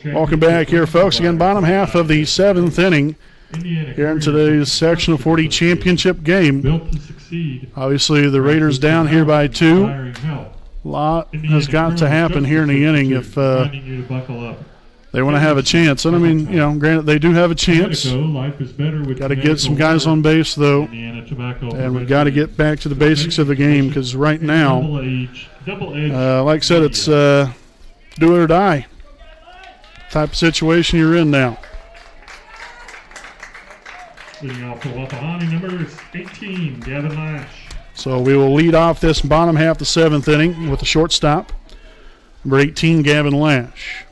Welcome back here, folks. Again, bottom half of the 7th inning here in today's Sectional 40 championship game. Built to succeed. Obviously, the Raiders down here by 2. A lot has got to happen here in the inning if they want to have a chance. And I mean, you know, granted, they do have a chance. Got to get some guys on base, though. And we've got to get back to the basics of the game because right now, like I said, it's do it or die type of situation you're in now. Leading off for Wapahani, number 18, Gavin Lash. So we will lead off this bottom half of the 7th inning with the shortstop, number 18, Gavin Lash.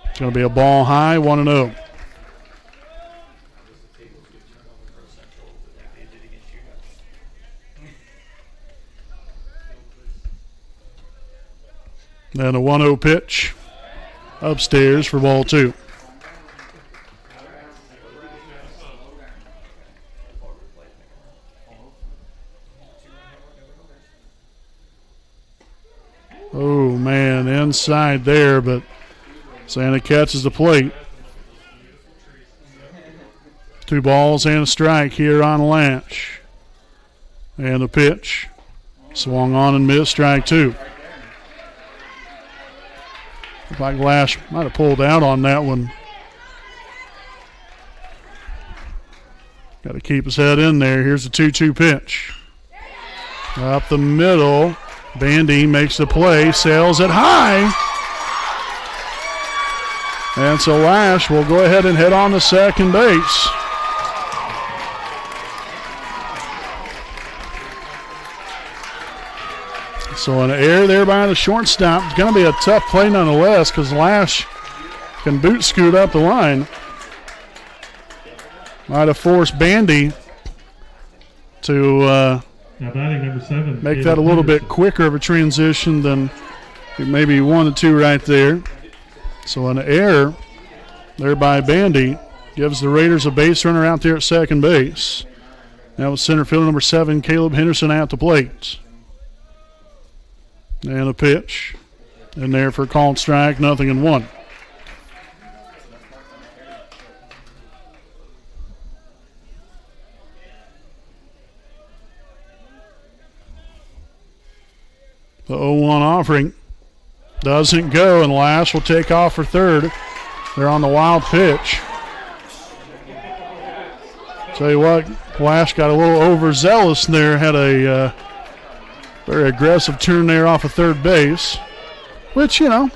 It's going to be a ball high, 1-0. Then a 1-0 pitch upstairs for ball 2. Oh, man, inside there, but Santa catches the plate. 2 balls and a strike here on Lash. And a pitch. Swung on and missed, strike 2. Looks like Lash might have pulled out on that one. Got to keep his head in there. Here's the 2-2 pitch. Up the middle. Bandy makes the play, sails it high. And so Lash will go ahead and head on to second base. So an error there by the shortstop. It's going to be a tough play nonetheless because Lash can boot scoot up the line. Might have forced Bandy to Now batting number 7. make that a little bit quicker of a transition than maybe he wanted to right there. So an error there by Bandy gives the Raiders a base runner out there at second base. Now with center fielder number 7, Caleb Henderson at the plate. And a pitch in there for a called strike, 0-1. The 0-1 offering doesn't go, and Lash will take off for third. They're on the wild pitch. Tell you what, Lash got a little overzealous there, had a very aggressive turn there off of third base, which, you know,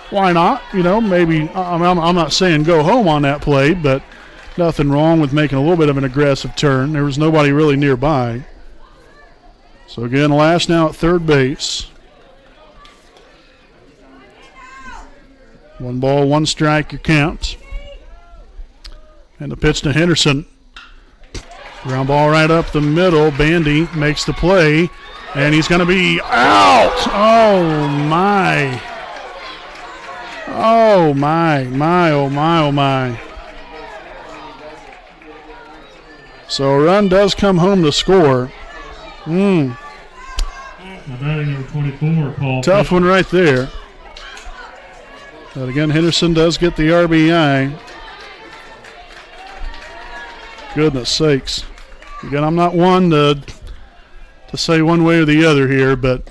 why not? You know, maybe, I'm not saying go home on that play, but nothing wrong with making a little bit of an aggressive turn. There was nobody really nearby. So again, Lash now at third base. 1 ball, 1 strike, your count. And the pitch to Henderson. Ground ball right up the middle. Bandy makes the play, and he's going to be out. Oh, my. Oh, my, oh, my. So a run does come home to score. Now batting number 24, Paul. Tough one right there. But again, Henderson does get the RBI. Goodness sakes. Again, I'm not one to say one way or the other here, but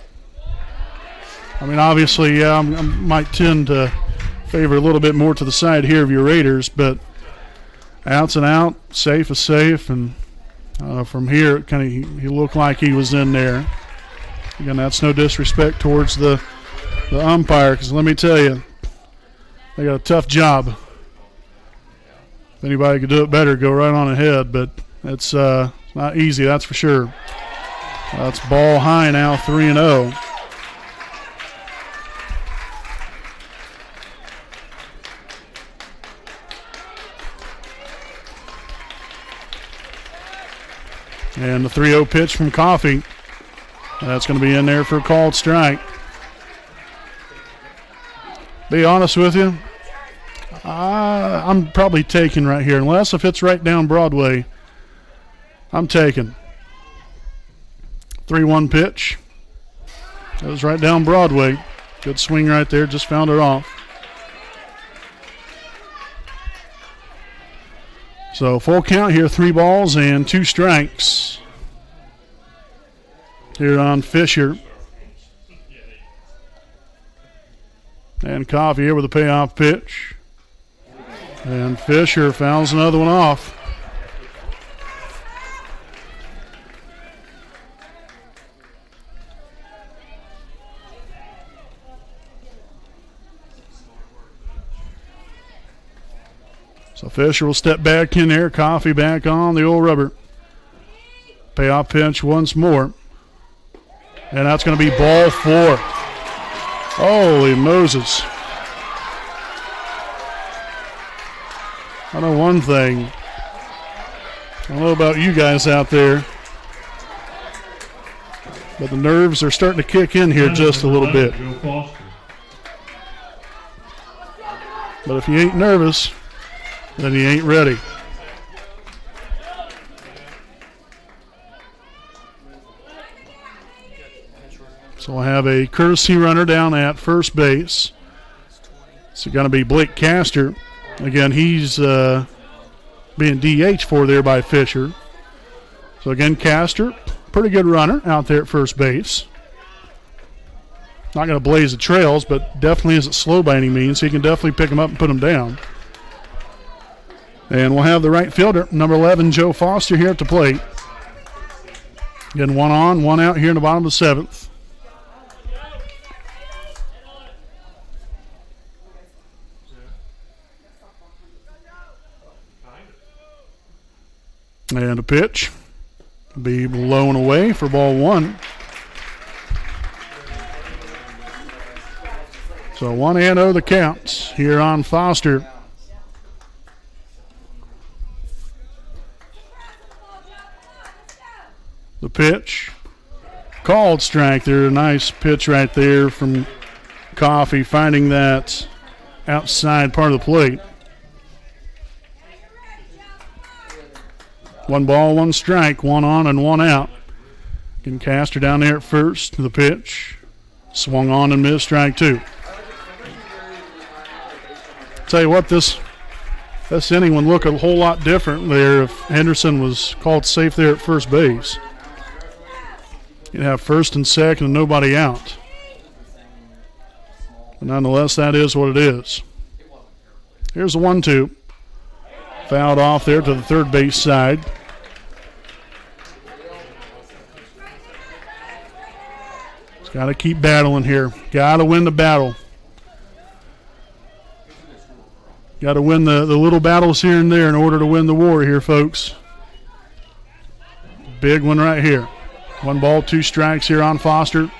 I mean, obviously, yeah, I might tend to favor a little bit more to the side here of your Raiders, but outs and out, safe is safe, and from here, it kind of he looked like he was in there. Again, that's no disrespect towards the umpire, because let me tell you, they got a tough job. If anybody could do it better, go right on ahead, but it's not easy, that's for sure. That's ball high now, 3-0. And the 3-0 pitch from Coffey. That's going to be in there for a called strike. Be honest with you, I'm probably taking right here. Unless if it's right down Broadway, I'm taking. 3-1 pitch. That was right down Broadway. Good swing right there. Just found it off. So full count here, 3 balls and 2 strikes. Here on Fisher. And Coffey here with a payoff pitch. And Fisher fouls another one off. So Fisher will step back in there. Coffey back on the old rubber. Payoff pitch once more. And that's going to be ball 4. Holy Moses. I know one thing. I don't know about you guys out there, but the nerves are starting to kick in here just a little bit. But if you ain't nervous, then you ain't ready. So we'll have a courtesy runner down at first base. It's going to be Blake Castor. Again, he's being DH for there by Fisher. So again, Castor, pretty good runner out there at first base. Not going to blaze the trails, but definitely isn't slow by any means. So you can definitely pick him up and put him down. And we'll have the right fielder, number 11, Joe Foster, here at the plate. Again, 1 on, 1 out here in the bottom of the 7th. And a pitch. Be blown away for ball 1. So 1-0 the counts. here on Foster. The pitch. Called strike there. A nice pitch right there from Coffee, finding that outside part of the plate. 1 ball, 1 strike, 1 on and 1 out. Getting Castor down there at first. The pitch. Swung on and missed, strike 2. Tell you what, this inning would look a whole lot different there if Henderson was called safe there at first base. You'd have first and second and nobody out. But nonetheless, that is what it is. Here's the 1-2. Fouled off there to the third base side. He's got to keep battling here. Got to win the battle. Got to win the little battles here and there in order to win the war here, folks. Big one right here. 1 ball, 2 strikes here on Foster.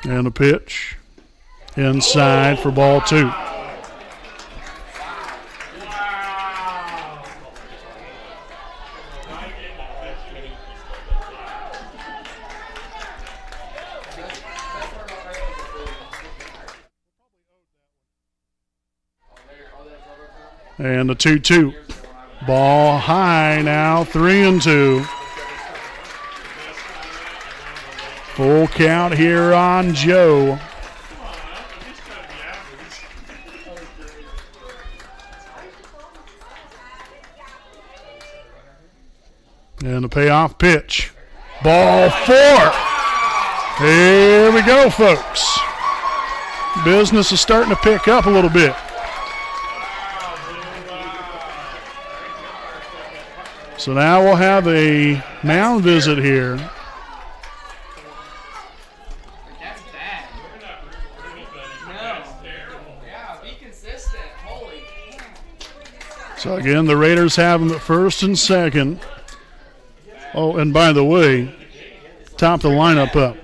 And a pitch inside for ball 2. And the 2-2. Ball high now, 3-2. Full count here on Joe. And the payoff pitch. Ball 4. Here we go, folks. Business is starting to pick up a little bit. So now we'll have a mound visit here. That's bad. No. Yeah, be consistent. Holy. So again, the Raiders have them at first and second. Oh, and by the way, top the lineup up.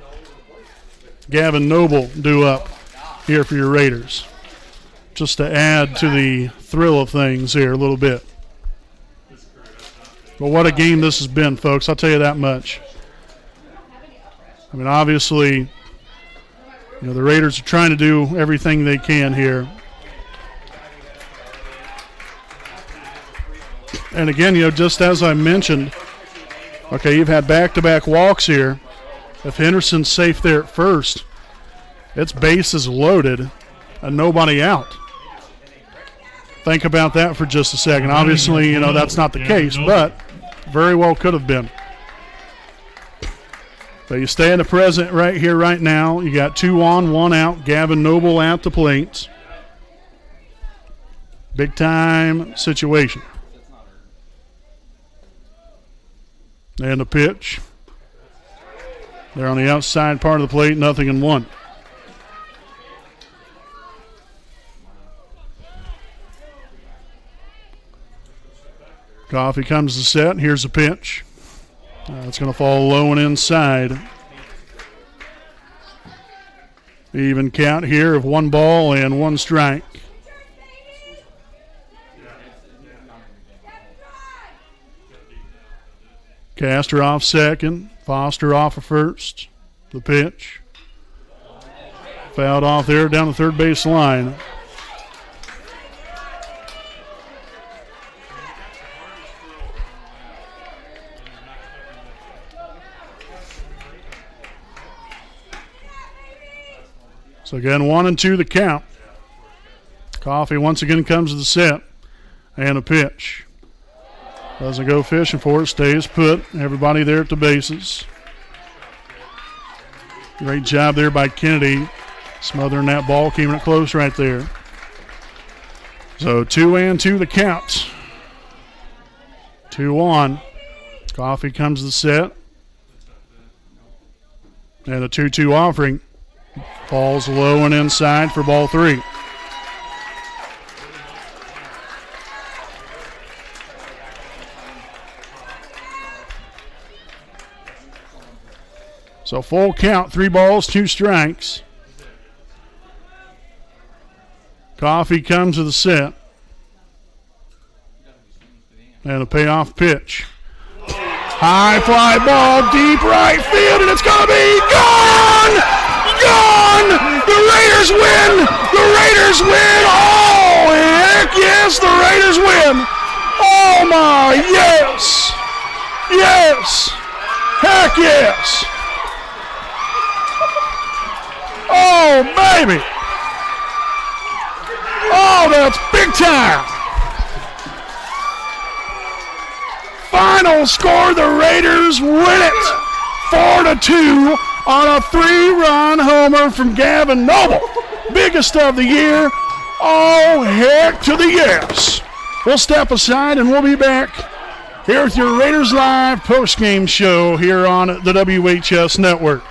Gavin Noble due up here for your Raiders. Just to add to the thrill of things here a little bit. But what a game this has been, folks. I'll tell you that much. I mean, obviously, the Raiders are trying to do everything they can here. And again, just as I mentioned, okay, you've had back-to-back walks here. If Henderson's safe there at first, its bases loaded and nobody out. Think about that for just a second. Obviously, that's not the case, but very well could have been. But you stay in the present right here, right now. You got 2 on, 1 out. Gavin Noble at the plate. Big time situation. And the pitch. They're on the outside part of the plate, 0-1. Coffee comes to set. Here's a pitch. It's going to fall low and inside. Even count here of 1 ball and 1 strike. Castor off second. Foster off of first. The pitch. Fouled off there down the third base line. So again, 1-2 the count. Coffee once again comes to the set. And a pitch. Doesn't go fishing for it, stays put. Everybody there at the bases. Great job there by Kennedy. Smothering that ball, keeping it close right there. So 2-2 the count. 2 on. Coffee comes to the set. And a 2-2 offering. Falls low and inside for ball 3. So full count, 3 balls, 2 strikes. Coffee comes to the set. And a payoff pitch. High fly ball, deep right field, and it's going to be gone! Gone! The Raiders win! The Raiders win! Oh, heck yes, the Raiders win! Oh, my, yes! Yes! Heck yes! Oh, baby! Oh, that's big time! Final score, the Raiders win it 4-2 on a 3-run homer from Gavin Noble. Biggest of the year. Oh, heck to the yes. We'll step aside and we'll be back here with your Raiders Live post-game show here on the WHS Network.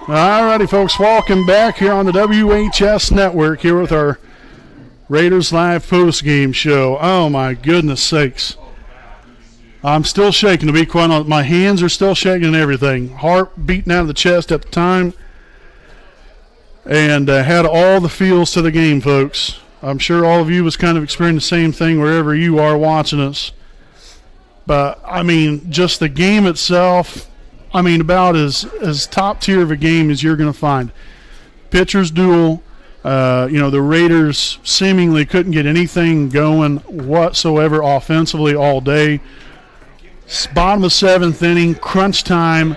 All righty, folks, welcome back here on the WHS Network here with our Raiders Live post-game show. Oh, my goodness sakes. I'm still shaking, to be quite honest. My hands are still shaking and everything. Heart beating out of the chest at the time. And had all the feels to the game, folks. I'm sure all of you was kind of experiencing the same thing wherever you are watching us. But, I mean, just the game itself, I mean, about as top tier of a game as you're going to find. Pitchers duel. The Raiders seemingly couldn't get anything going whatsoever offensively all day. Bottom of 7th inning, crunch time,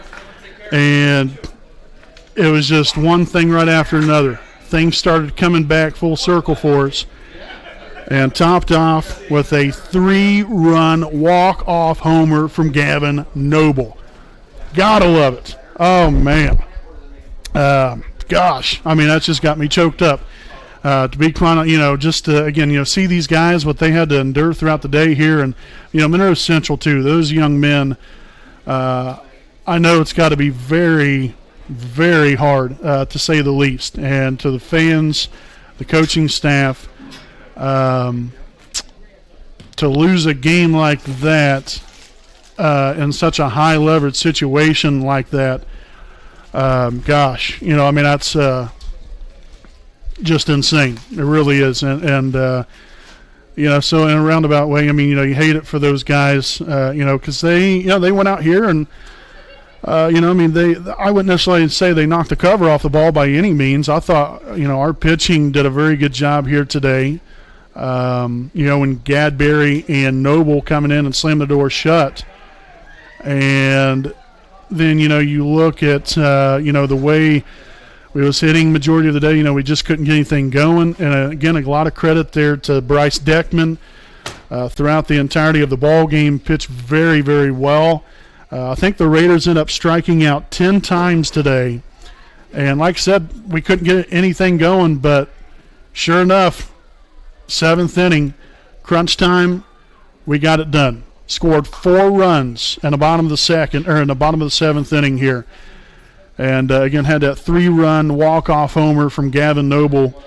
and it was just one thing right after another. Things started coming back full circle for us, and topped off with a 3-run walk-off homer from Gavin Noble. Gotta love it. Oh, man. Gosh, I mean, that's just got me choked up. To be quite, just to, again, see these guys, what they had to endure throughout the day here. And, Monroe Central, too. Those young men, I know it's got to be very, very hard, to say the least. And to the fans, the coaching staff, to lose a game like that in such a high-leverage situation like that, gosh, that's just insane. It really is. And so in a roundabout way, you hate it for those guys, because they went out here and I wouldn't necessarily say they knocked the cover off the ball by any means. I thought, our pitching did a very good job here today. When Gadberry and Noble coming in and slammed the door shut. And then, you look at, the way we was hitting majority of the day, we just couldn't get anything going. And, again, a lot of credit there to Bryce Deckman throughout the entirety of the ball game, pitched very, very well. I think the Raiders ended up striking out 10 times today. And like I said, we couldn't get anything going, but sure enough, 7th inning, crunch time, we got it done. Scored 4 runs in the bottom of the 7th inning here. And, again, had that 3-run walk-off homer from Gavin Noble.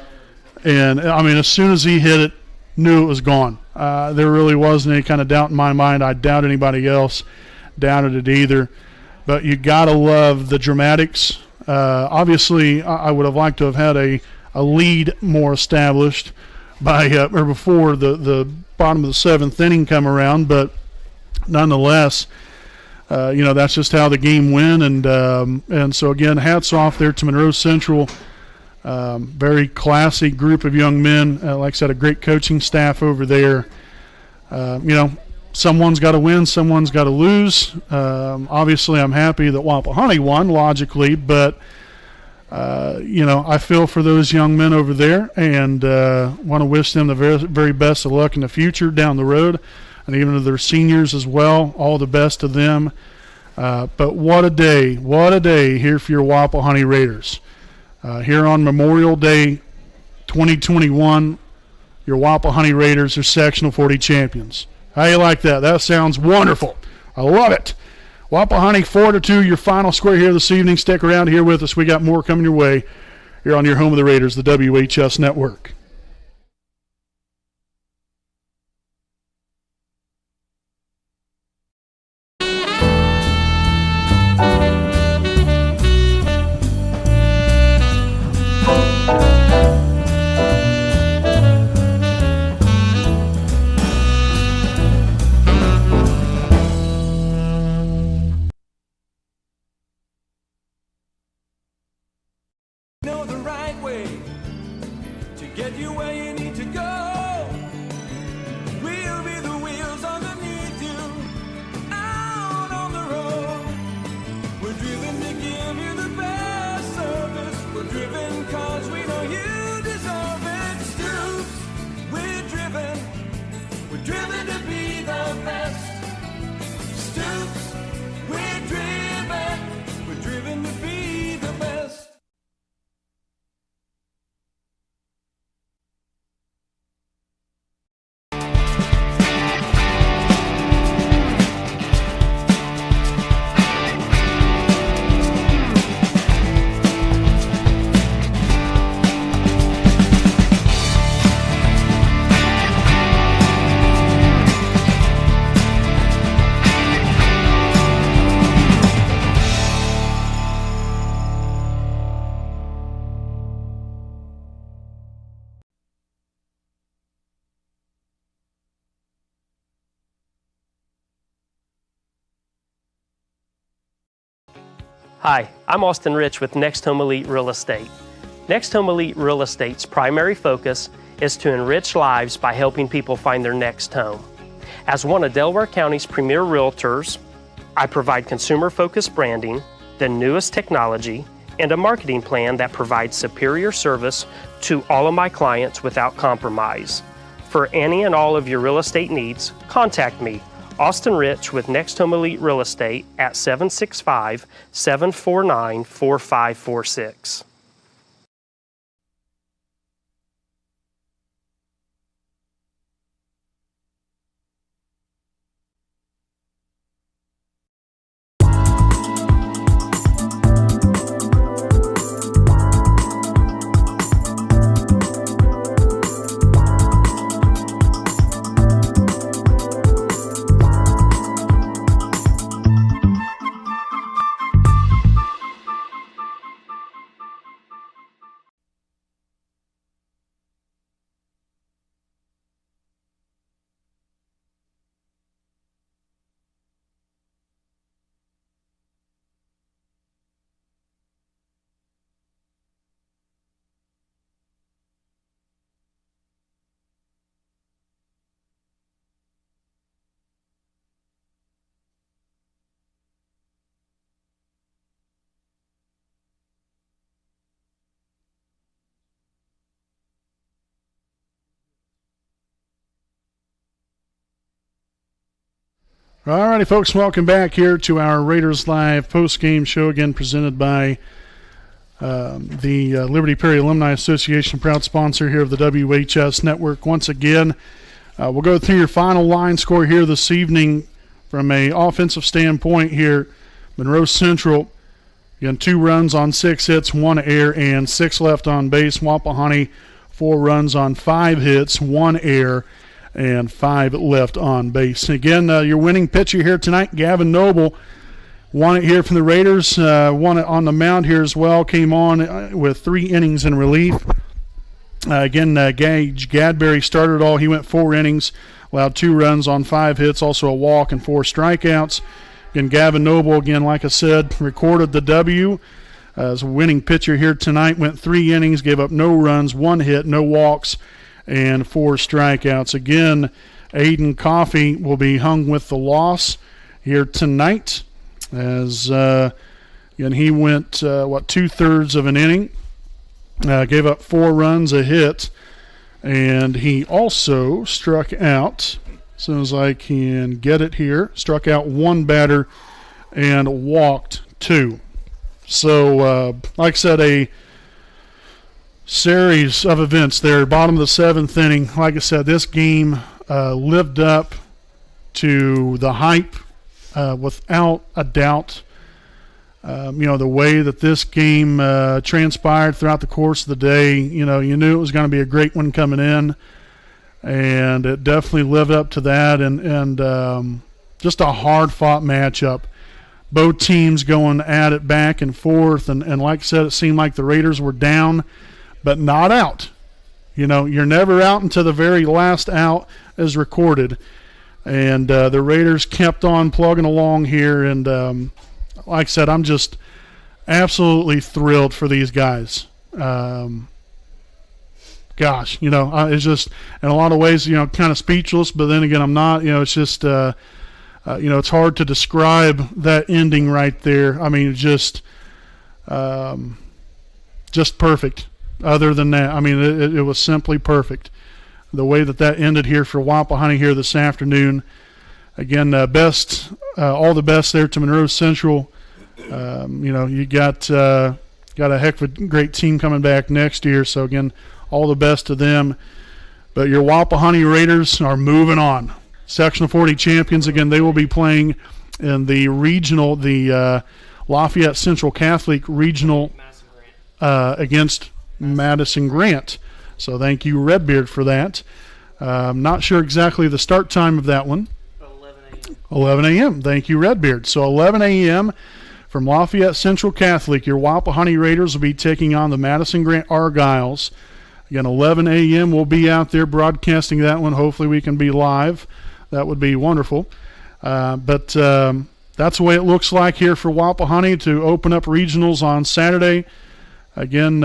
And, as soon as he hit it, knew it was gone. There really wasn't any kind of doubt in my mind. I doubt anybody else doubted it either. But you got to love the dramatics. Obviously, I would have liked to have had a lead more established before the bottom of the 7th inning come around. But nonetheless, that's just how the game went. And so, again, hats off there to Monroe Central. Very classy group of young men. Like I said, a great coaching staff over there. Someone's got to win, someone's got to lose. Obviously, I'm happy that Wapahani won, logically, but, I feel for those young men over there and want to wish them the very, very best of luck in the future down the road, and even to their seniors as well. All the best to them. But what a day here for your Wapahani Raiders. Here on Memorial Day 2021, your Wapahani Raiders are Sectional 40 champions. How you like that? That sounds wonderful. I love it. Wapahani 4-2, your final score here this evening. Stick around here with us. We got more coming your way here on your home of the Raiders, the WHS Network. Know the right way to get you where you need to go. We'll be the wheels underneath you out on the road. We're driven to give you the best service. We're driven cause we know you deserve it. Stoops, we're driven to be the best. Stoops, we're driven to be the best. Hi, I'm Austin Rich with Next Home Elite Real Estate. Next Home Elite Real Estate's primary focus is to enrich lives by helping people find their next home. As one of Delaware County's premier realtors, I provide consumer-focused branding, the newest technology, and a marketing plan that provides superior service to all of my clients without compromise. For any and all of your real estate needs, contact me, Austin Rich with Next Home Elite Real Estate at 765-749-4546. All righty, folks, welcome back here to our Raiders Live post-game show, again presented by the Liberty Perry Alumni Association, proud sponsor here of the WHS Network. Once again, we'll go through your final line score here this evening from an offensive standpoint here. Monroe Central, again, 2 runs on 6 hits, 1 error, and 6 left on base. Wapahani, 4 runs on 5 hits, 1 error, and 5 left on base. Again, your winning pitcher here tonight, Gavin Noble, won it here from the Raiders, won it on the mound here as well, came on with 3 innings in relief. Again, Gage Gadberry started it all. He went 4 innings, allowed 2 runs on 5 hits, also a walk and 4 strikeouts. Again, Gavin Noble, again, like I said, recorded the W as a winning pitcher here tonight, went 3 innings, gave up no runs, 1 hit, no walks, and 4 strikeouts. Again, Aiden Coffey will be hung with the loss here tonight as again, he went 2/3 of an inning, gave up 4 runs, a hit, and he also struck out, as soon as I can get it here, struck out 1 batter and walked 2. So like I said, a series of events there, bottom of the 7th inning. Like I said, this game lived up to the hype without a doubt. The way that this game transpired throughout the course of the day, you knew it was going to be a great one coming in, and it definitely lived up to that, and just a hard-fought matchup. Both teams going at it back and forth, and like I said, it seemed like the Raiders were down, but not out. You're never out until the very last out is recorded. And the Raiders kept on plugging along here. And like I said, I'm just absolutely thrilled for these guys. Gosh, it's just in a lot of ways, kind of speechless. But then again, I'm not. It's just, it's hard to describe that ending right there. I mean, just perfect. Other than that, I mean, it was simply perfect. The way that ended here for Wapahani here this afternoon. Again, all the best there to Monroe Central. You got a heck of a great team coming back next year. So again, all the best to them. But your Wapahani Raiders are moving on. Sectional 40 champions. Again, they will be playing in the regional, the Lafayette Central Catholic Regional against Madison Grant. So thank you, Redbeard, for that. I'm not sure exactly the start time of that one. 11 a.m. Thank you, Redbeard. So 11 a.m. from Lafayette Central Catholic, your Wapahani Raiders will be taking on the Madison Grant Argyles. Again, 11 a.m. we'll be out there broadcasting that one. Hopefully we can be live. That would be wonderful. But that's the way it looks like here for Wapahani to open up regionals on Saturday. Again,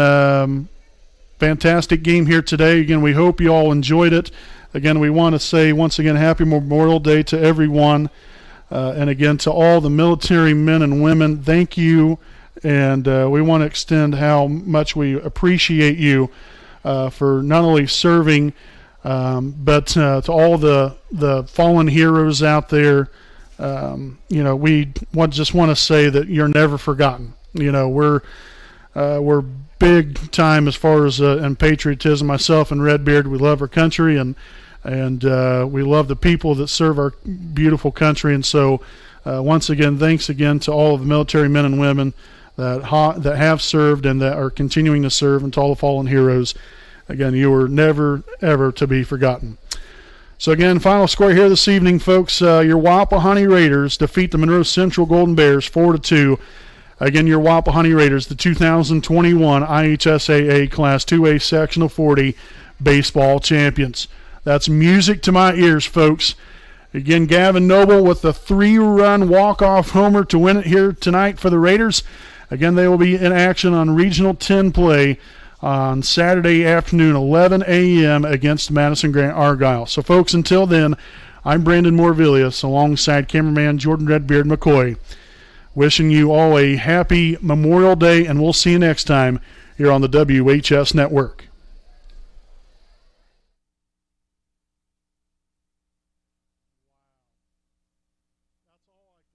fantastic game here today. Again, we hope you all enjoyed it. Again, we want to say once again, happy Memorial Day to everyone. And again, to all the military men and women, thank you. And we want to extend how much we appreciate you for not only serving, but to all the fallen heroes out there. We just want to say that you're never forgotten. We're big time as far as in patriotism. Myself and Redbeard, we love our country, and we love the people that serve our beautiful country. And so, once again, thanks again to all of the military men and women that have served and that are continuing to serve, and to all the fallen heroes. Again, you are never, ever to be forgotten. So again, final score here this evening, folks. Your Wapahani Raiders defeat the Monroe Central Golden Bears 4-2. Again, your Wapahani Raiders, the 2021 IHSAA Class 2A Sectional 40 baseball champions. That's music to my ears, folks. Again, Gavin Noble with the 3-run walk-off homer to win it here tonight for the Raiders. Again, they will be in action on Regional 10 play on Saturday afternoon, 11 a.m. against Madison Grant Argyle. So, folks, until then, I'm Brandon Morvillius alongside cameraman Jordan Redbeard McCoy. Wishing you all a happy Memorial Day, and we'll see you next time here on the WHS Network.